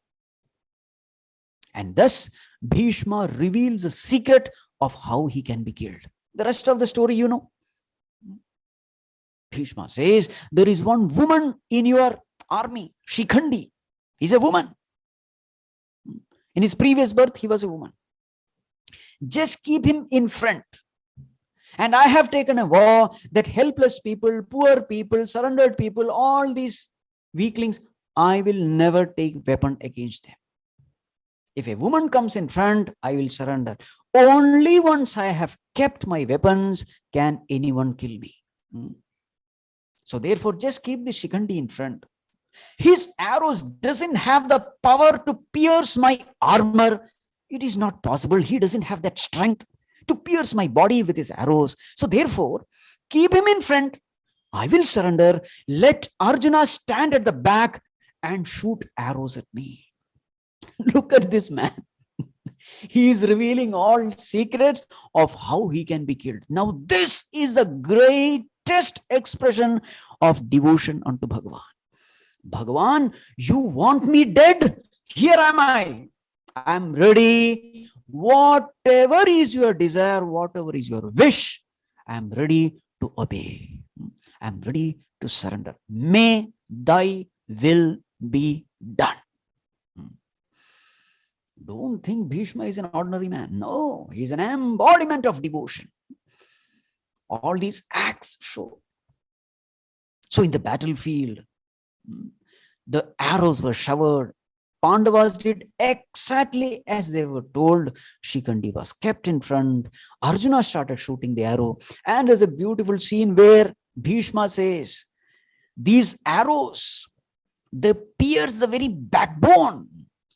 Speaker 1: And thus, Bhishma reveals the secret of how he can be killed. The rest of the story, you know. Bhishma says, there is one woman in your army, Shikhandi. He's a woman. In his previous birth, he was a woman. Just keep him in front. And I have taken a vow that helpless people, poor people, surrendered people, all these weaklings, I will never take weapon against them. If a woman comes in front, I will surrender. Only once I have kept my weapons can anyone kill me. So therefore, just keep the Shikhandi in front. His arrows doesn't have the power to pierce my armor. It is not possible. He doesn't have that strength to pierce my body with his arrows. So therefore, keep him in front. I will surrender. Let Arjuna stand at the back and shoot arrows at me. Look at this man. He is revealing all secrets of how he can be killed. Now, this is the greatest expression of devotion unto Bhagavan. Bhagavan, you want me dead? Here am I. I am ready. Whatever is your desire, whatever is your wish, I am ready to obey. I am ready to surrender. May thy will be done. Don't think Bhishma is an ordinary man. No, he is an embodiment of devotion. All these acts show. So in the battlefield, The arrows were showered. Pandavas did exactly as they were told. Shikhandi was kept in front. Arjuna started shooting the arrow. And there's a beautiful scene where Bhishma says, these arrows, they pierce the very backbone.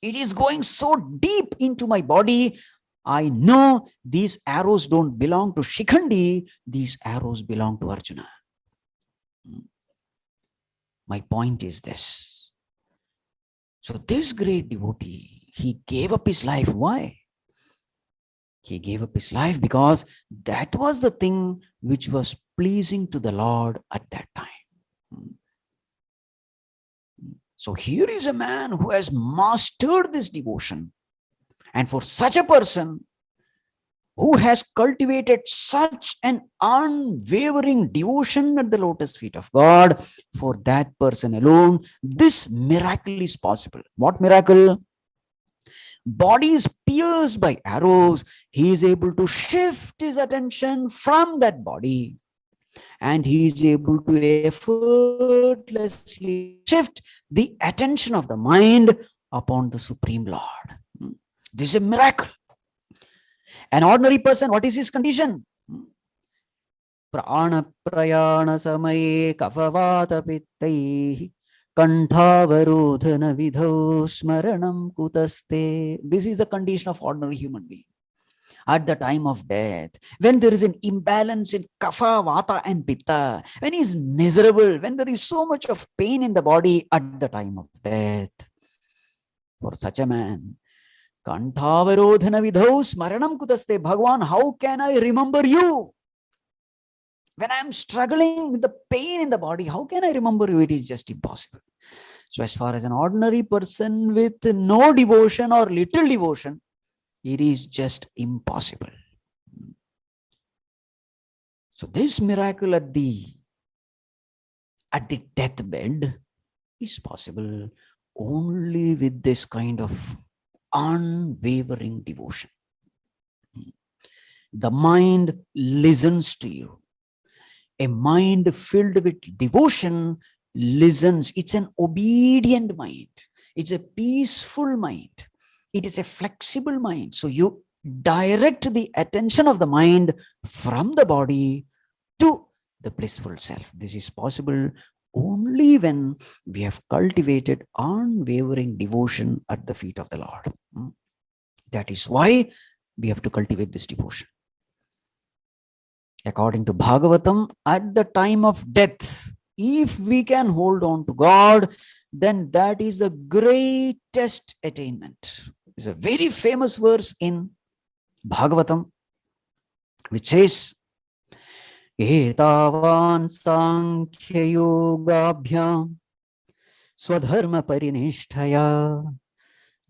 Speaker 1: It is going so deep into my body. I know these arrows don't belong to Shikhandi. These arrows belong to Arjuna. My point is this. So this great devotee, he gave up his life. Why? He gave up his life because that was the thing which was pleasing to the Lord at that time. So here is a man who has mastered this devotion. And for such a person who has cultivated such an unwavering devotion at the lotus feet of God, for that person alone, this miracle is possible. What miracle? Body is pierced by arrows. He is able to shift his attention from that body, and he is able to effortlessly shift the attention of the mind upon the Supreme Lord. This is a miracle. An ordinary person, what is his condition? Prana prayana samaye kafavata pittaihi kantavarodhana vidho smaranam kutaste. This is the condition of ordinary human being. At the time of death, when there is an imbalance in kapha, vata and pitta, when he is miserable, when there is so much of pain in the body at the time of death, for such a man, Kantavarodhana vidhau smaranam kutaste. Bhagavan, how can I remember you? When I am struggling with the pain in the body, how can I remember you? It is just impossible. So as far as an ordinary person with no devotion or little devotion, it is just impossible. So this miracle at the deathbed is possible only with this kind of unwavering devotion. The mind listens to you. A mind filled with devotion listens. It's an obedient mind. It's a peaceful mind. It is a flexible mind. So you direct the attention of the mind from the body to the blissful self. This is possible only when we have cultivated unwavering devotion at the feet of the Lord. That is why we have to cultivate this devotion. According to Bhagavatam, at the time of death, if we can hold on to God, then that is the greatest attainment. It's a very famous verse in Bhagavatam, which says, Etavan sankhya yogabhyam swadharma parinishtaya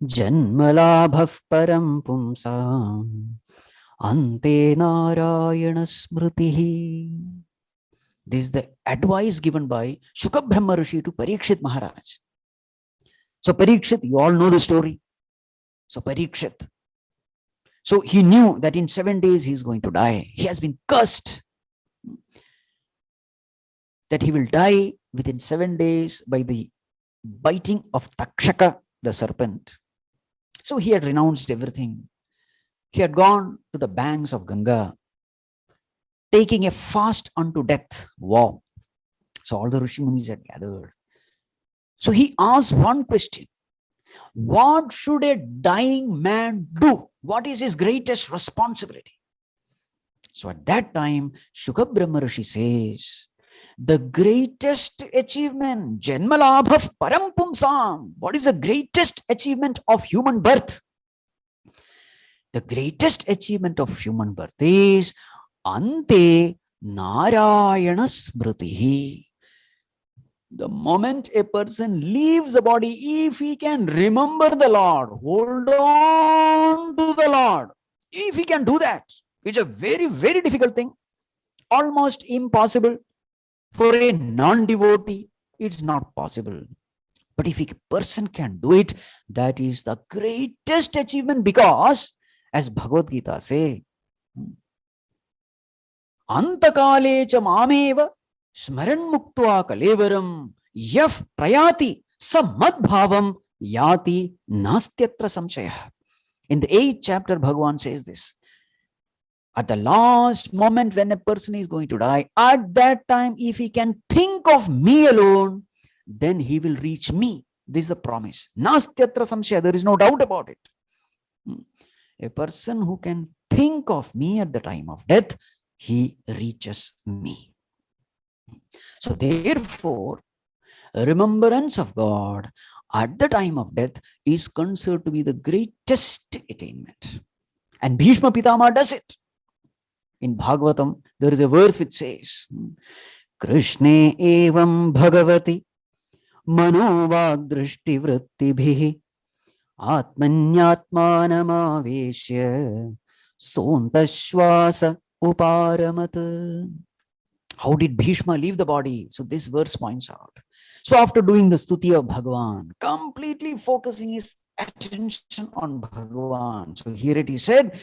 Speaker 1: janmalabhav param pumsam ante narayana smritihi. This is the advice given by Shukha Brahma Rishi to Parikshit Maharaj. So Parikshit, you all know the story. So Parikshit, so he knew that in 7 days he is going to die. He has been cursed that he will die within 7 days by the biting of Takshaka, the serpent. So he had renounced everything. He had gone to the banks of Ganga, taking a fast unto death vow. So all the Rishi Munis had gathered. So he asked one question. What should a dying man do? What is his greatest responsibility? So at that time, Shukha Brahma Rishi says, the greatest achievement, Janmalabhav Param Pumsam. What is the greatest achievement of human birth? The greatest achievement of human birth is Ante Narayana Smritihi. The moment a person leaves the body, if he can remember the Lord, hold on to the Lord, if he can do that, it's a very, very difficult thing, almost impossible. For a non-devotee, it's not possible. But if a person can do it, that is the greatest achievement, because as Bhagavad Gita says, Antakale cha mameva smaran muktva kalevaram yaf prayati Samadbhavam yati nastyatra samshaya. In the 8th chapter, Bhagavan says this. At the last moment when a person is going to die, at that time, if he can think of me alone, then he will reach me. This is the promise. Nastyatra samshaya, there is no doubt about it. A person who can think of me at the time of death, he reaches me. So therefore, remembrance of God at the time of death is considered to be the greatest attainment. And Bhishma Pitama does it. In Bhagavatam, there is a verse which says, Krishne evam bhagavati manovag drishti vrittibhi atmanyatmanamaveshya sontashvasa uparamat. How did Bhishma leave the body? So this verse points out. So after doing the stuti of Bhagavan, completely focusing his attention on Bhagavan. So here it is said,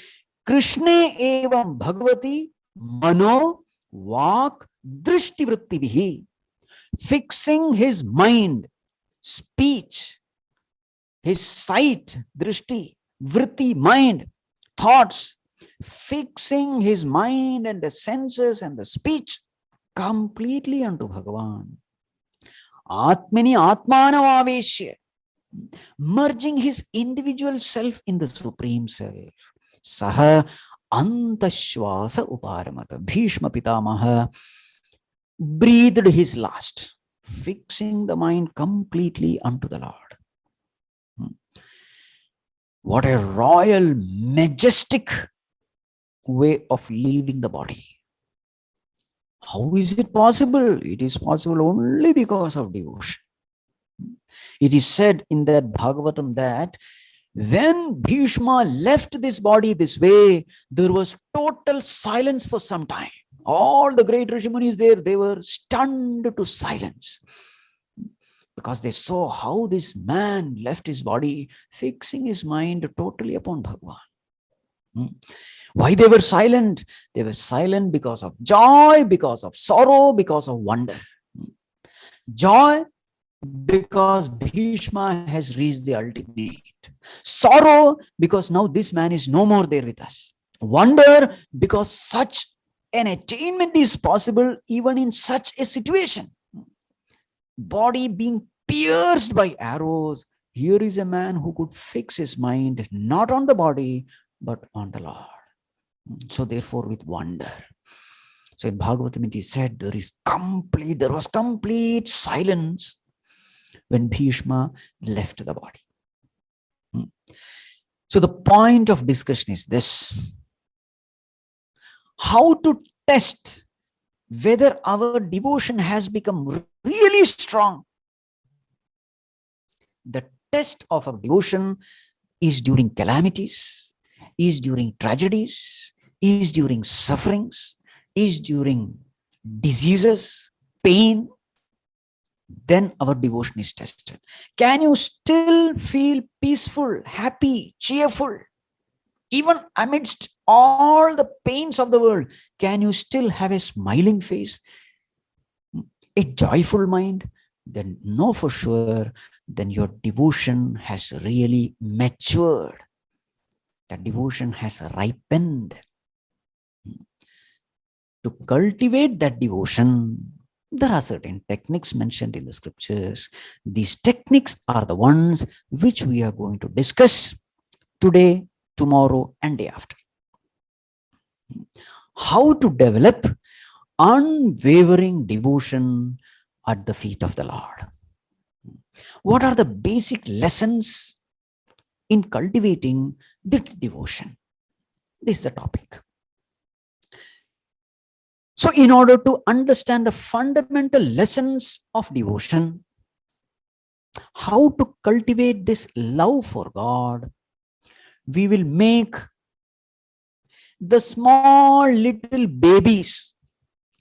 Speaker 1: Krishne evam bhagavati mano vak drishti vrittibhi. Fixing his mind, speech, his sight, drishti, vritti, mind, thoughts, fixing his mind and the senses and the speech completely unto Bhagavan. Atmani atmanavaveshya, merging his individual self in the Supreme Self. Saha antashvasa uparamata. Bhishma Pitamaha breathed his last, fixing the mind completely unto the Lord. What a royal, majestic way of leaving the body. How is it possible? It is possible only because of devotion. It is said in that Bhagavatam that when Bhishma left this body this way, there was total silence for some time. All the great Rishimunis there, they were stunned to silence because they saw how this man left his body, fixing his mind totally upon Bhagavan. Why they were silent? They were silent because of joy, because of sorrow, because of wonder. Joy, because Bhishma has reached the ultimate. Sorrow, because now this man is no more there with us. Wonder, because such an attainment is possible even in such a situation. Body being pierced by arrows, here is a man who could fix his mind not on the body, but on the Lord. So therefore, with wonder. So in Bhagavatam it is said there was complete silence when Bhishma left the body. So the point of discussion is this: how to test whether our devotion has become really strong. The test of our devotion is during calamities, is during tragedies, is during sufferings, is during diseases, pain. Then our devotion is tested. Can you still feel peaceful, happy, cheerful? Even amidst all the pains of the world, can you still have a smiling face, a joyful mind? Then know for sure, then your devotion has really matured. That devotion has ripened. To cultivate that devotion, there are certain techniques mentioned in the scriptures. These techniques are the ones which we are going to discuss today, tomorrow, and day after. How to develop unwavering devotion at the feet of the Lord. What are the basic lessons in cultivating this devotion? This is the topic. So in order to understand the fundamental lessons of devotion, how to cultivate this love for God, we will make the small little babies,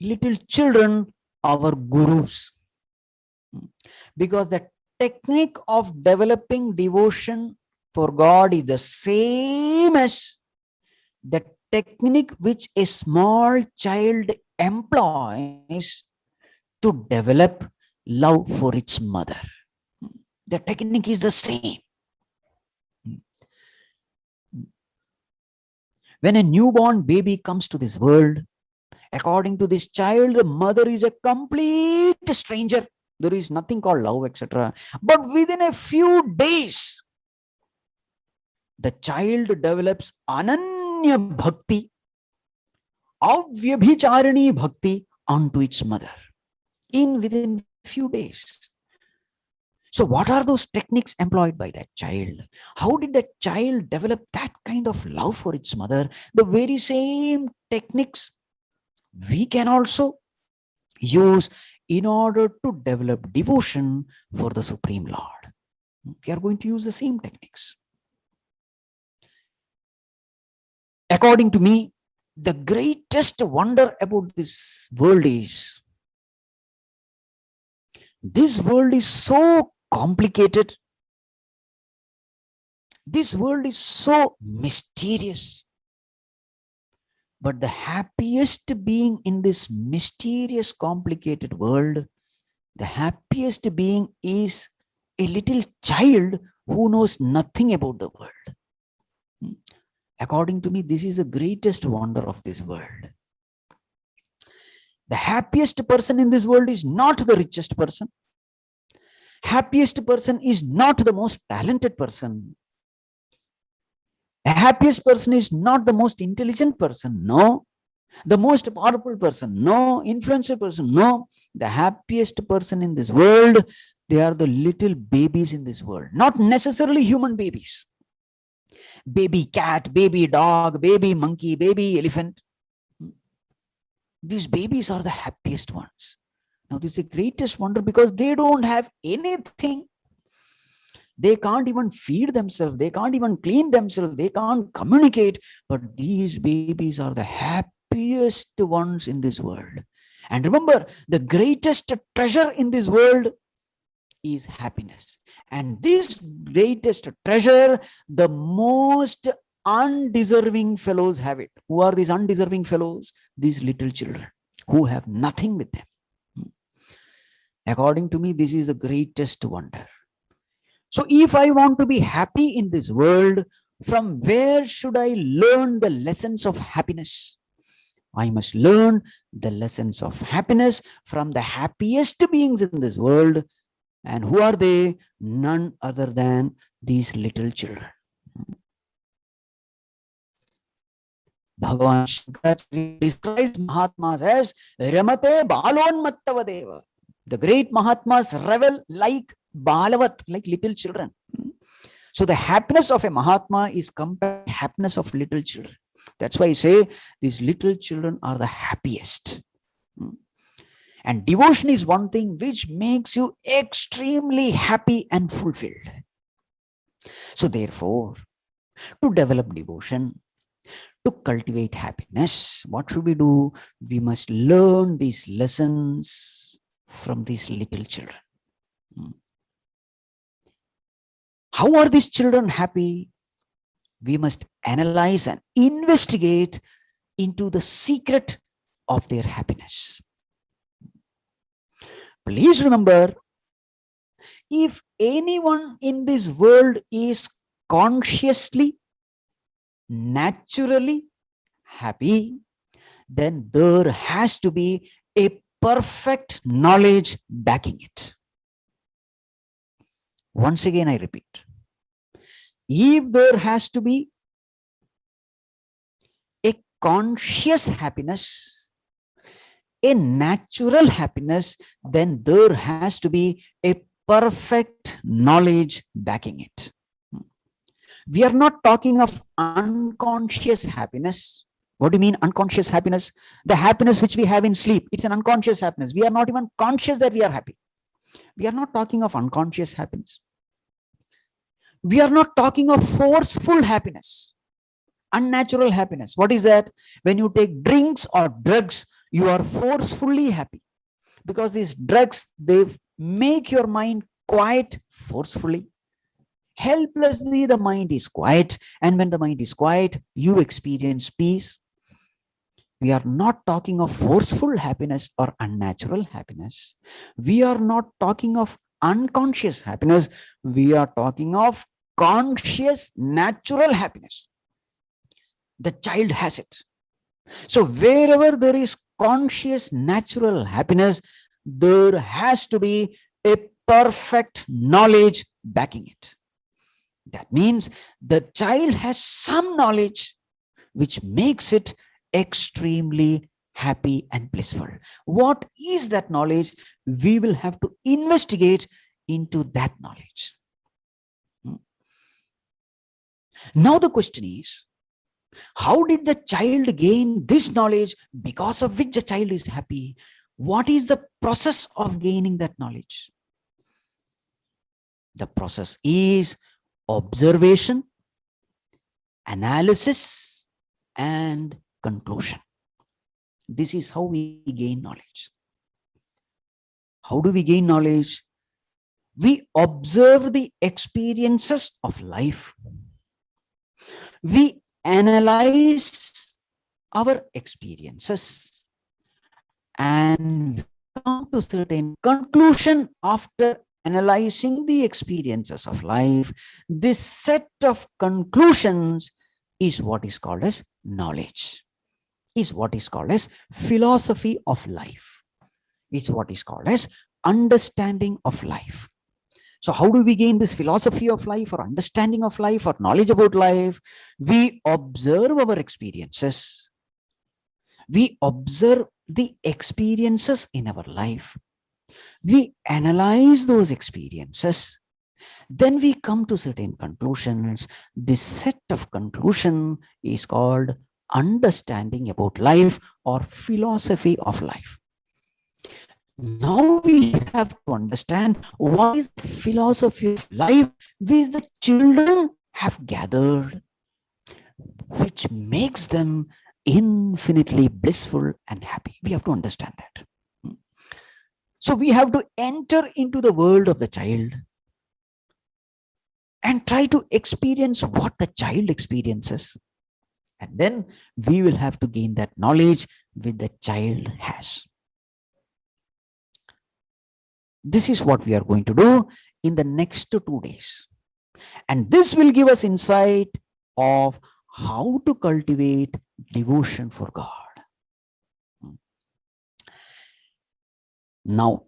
Speaker 1: little children, our gurus. Because the technique of developing devotion for God is the same as the technique which a small child employs to develop love for its mother. The technique is the same. When a newborn baby comes to this world, according to this child, the mother is a complete stranger. There is nothing called love, etc. But within a few days, the child develops ananya bhakti, avyabhicharani bhakti onto its mother within few days. So what are those techniques employed by that child? How did that child develop that kind of love for its mother? The very same techniques we can also use in order to develop devotion for the Supreme Lord. We are going to use the same techniques. According to me, the greatest wonder about this world is, this world is so complicated. This world is so mysterious. But the happiest being in this mysterious, complicated world, the happiest being is a little child who knows nothing about the world. According to me, this is the greatest wonder of this world. The happiest person in this world is not the richest person. Happiest person is not the most talented person. The happiest person is not the most intelligent person. No. The most powerful person. No. Influential person. No. The happiest person in this world, they are the little babies in this world. Not necessarily human babies. Baby cat, baby dog, baby monkey, baby elephant. These babies are the happiest ones. Now, this is the greatest wonder because they don't have anything. They can't even feed themselves. They can't even clean themselves. They can't communicate. But these babies are the happiest ones in this world. And remember, the greatest treasure in this world is happiness. And this greatest treasure, the most undeserving fellows have it. Who are these undeserving fellows? These little children who have nothing with them. According to me, this is the greatest wonder. So if I want to be happy in this world, from where should I learn the lessons of happiness? I must learn the lessons of happiness from the happiest beings in this world. And who are they? None other than these little children. Bhagavan Shankaracharya describes Mahatmas as Ramate Balonmattavadeva. The great Mahatmas revel like Balavat, like little children. So the happiness of a Mahatma is compared to the happiness of little children. That's why I say these little children are the happiest. And devotion is one thing which makes you extremely happy and fulfilled. So therefore, to develop devotion, to cultivate happiness, what should we do? We must learn these lessons from these little children. How are these children happy? We must analyze and investigate into the secret of their happiness. Please remember, if anyone in this world is consciously, naturally happy, then there has to be a perfect knowledge backing it. Once again, I repeat, if there has to be a conscious happiness, a natural happiness, then there has to be a perfect knowledge backing it. We are not talking of unconscious happiness. What do you mean unconscious happiness? The happiness which we have in sleep, it's an unconscious happiness. We are not even conscious that we are happy. We are not talking of unconscious happiness. We are not talking of forceful happiness, unnatural happiness. What is that? When you take drinks or drugs, you are forcefully happy because these drugs, they make your mind quiet forcefully. Helplessly, the mind is quiet, and when the mind is quiet, you experience peace. We are not talking of forceful happiness or unnatural happiness. We are not talking of unconscious happiness. We are talking of conscious, natural happiness. The child has it. So wherever there is conscious, natural happiness, there has to be a perfect knowledge backing it. That means the child has some knowledge which makes it extremely happy and blissful. What is that knowledge? We will have to investigate into that knowledge. Now the question is, how did the child gain this knowledge because of which the child is happy? What is the process of gaining that knowledge? The process is observation, analysis, and conclusion. This is how we gain knowledge. How do we gain knowledge? We observe the experiences of life. We analyze our experiences and come to certain conclusion after analyzing the experiences of life. This set of conclusions is what is called as knowledge, is what is called as philosophy of life, is what is called as understanding of life. So how do we gain this philosophy of life or understanding of life or knowledge about life? We observe our experiences. We observe the experiences in our life. We analyze those experiences. Then we come to certain conclusions. This set of conclusion is called understanding about life or philosophy of life. Now we have to understand what is the philosophy of life which the children have gathered, which makes them infinitely blissful and happy. We have to understand that. So we have to enter into the world of the child and try to experience what the child experiences. And then we will have to gain that knowledge which the child has. This is what we are going to do in the next 2 days. And this will give us insight of how to cultivate devotion for God. Now,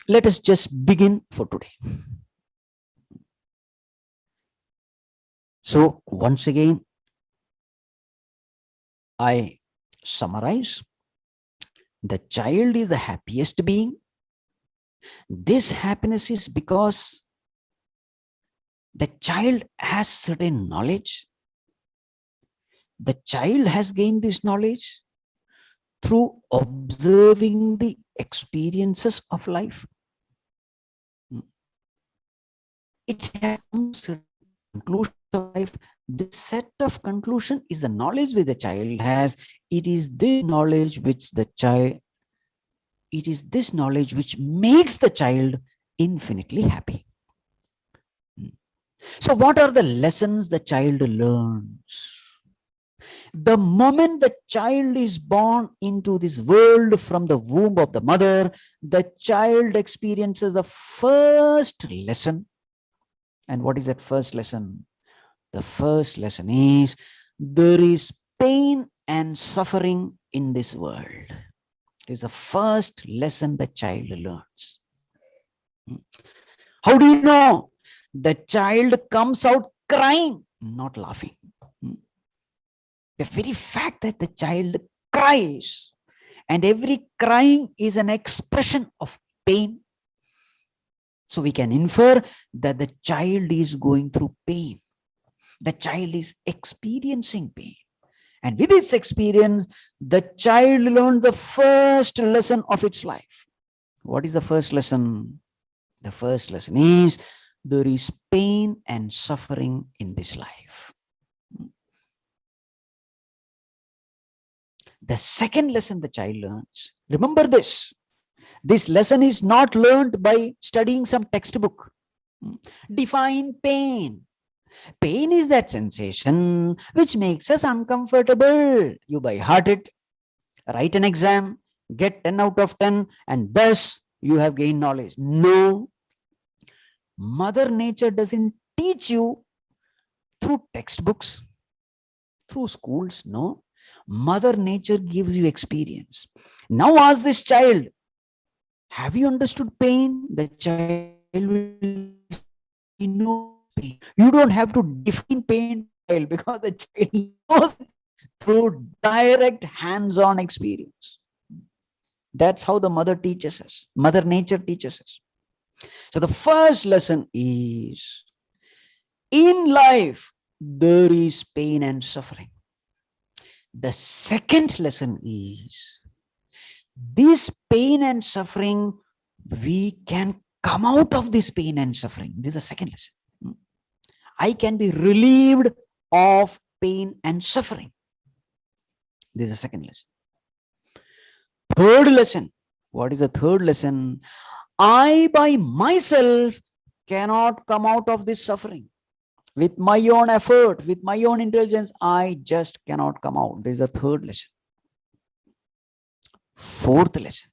Speaker 1: let us just begin for today. So, once again, I summarize. The child is the happiest being. This happiness is because the child has certain knowledge. The child has gained this knowledge through observing the experiences of life. It has some certain conclusion of life. This set of conclusion is the knowledge which the child has. It is this knowledge which the child, it is this knowledge which makes the child infinitely happy. So what are the lessons the child learns? The moment the child is born into this world from the womb of the mother, the child experiences the first lesson. And what is that first lesson? The first lesson is there is pain and suffering in this world. This is the first lesson the child learns. How do you know? The child comes out crying, not laughing. The very fact that the child cries, and every crying is an expression of pain. So we can infer that the child is going through pain. The child is experiencing pain. And with this experience, the child learns the first lesson of its life. What is the first lesson? The first lesson is there is pain and suffering in this life. The second lesson the child learns, remember this. This lesson is not learned by studying some textbook. Define pain. Pain is that sensation which makes us uncomfortable. You by heart it, write an exam, get 10 out of 10, and thus you have gained knowledge. No, Mother Nature doesn't teach you through textbooks, through schools. No, Mother Nature gives you experience. Now ask this child, have you understood pain? The child will know pain. You don't have to define pain because the child knows through direct hands-on experience. That's how the mother teaches us. Mother Nature teaches us. So the first lesson is, in life, there is pain and suffering. The second lesson is, this pain and suffering, we can come out of this pain and suffering. This is the second lesson. I can be relieved of pain and suffering. This is the second lesson. Third lesson. What is the third lesson? I by myself cannot come out of this suffering. With my own effort, with my own intelligence, I just cannot come out. This is the third lesson. Fourth lesson.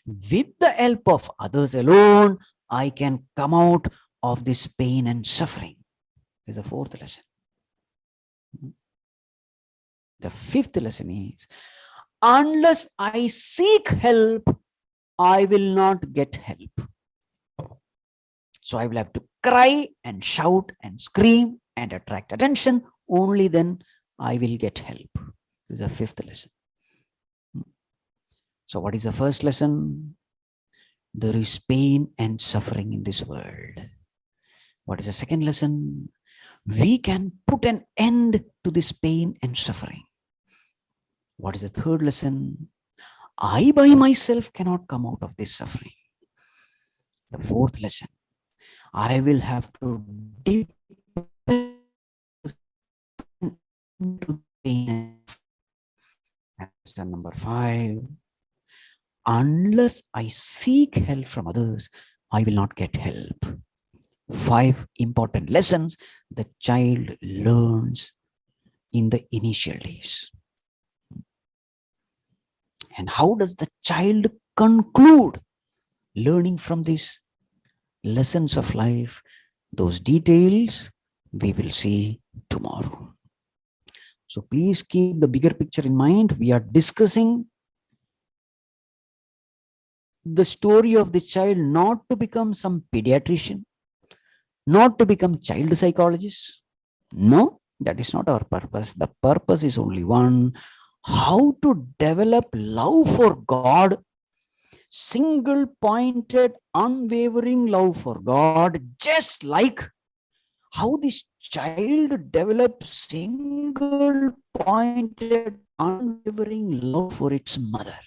Speaker 1: With the help of others alone, I can come out of this pain and suffering. This is the fourth lesson. The fifth lesson is, unless I seek help, I will not get help. So I will have to cry and shout and scream and attract attention. Only then I will get help. This is the fifth lesson. So what is the first lesson? There is pain and suffering in this world. What is the second lesson? We can put an end to this pain and suffering. What is the third lesson? I by myself cannot come out of this suffering. The fourth lesson, I will have to dip into pain. Lesson number 5, unless I seek help from others, I will not get help. 5 important lessons the child learns in the initial days. And how does the child conclude learning from these lessons of life? Those details we will see tomorrow. So please keep the bigger picture in mind. We are discussing the story of the child, not to become some pediatrician, not to become child psychologist. No, that is not our purpose. The purpose is only one: how to develop love for God, single-pointed, unwavering love for God, just like how this child develops single-pointed, unwavering love for its mother.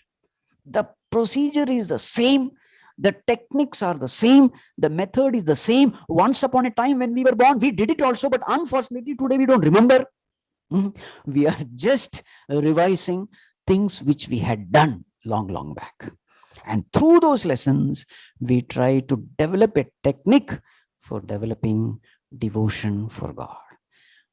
Speaker 1: The procedure is the same. The techniques are the same. The method is the same. Once upon a time when we were born, we did it also, but unfortunately today we don't remember. We are just revising things which we had done long back. And through those lessons, we try to develop a technique for developing devotion for God.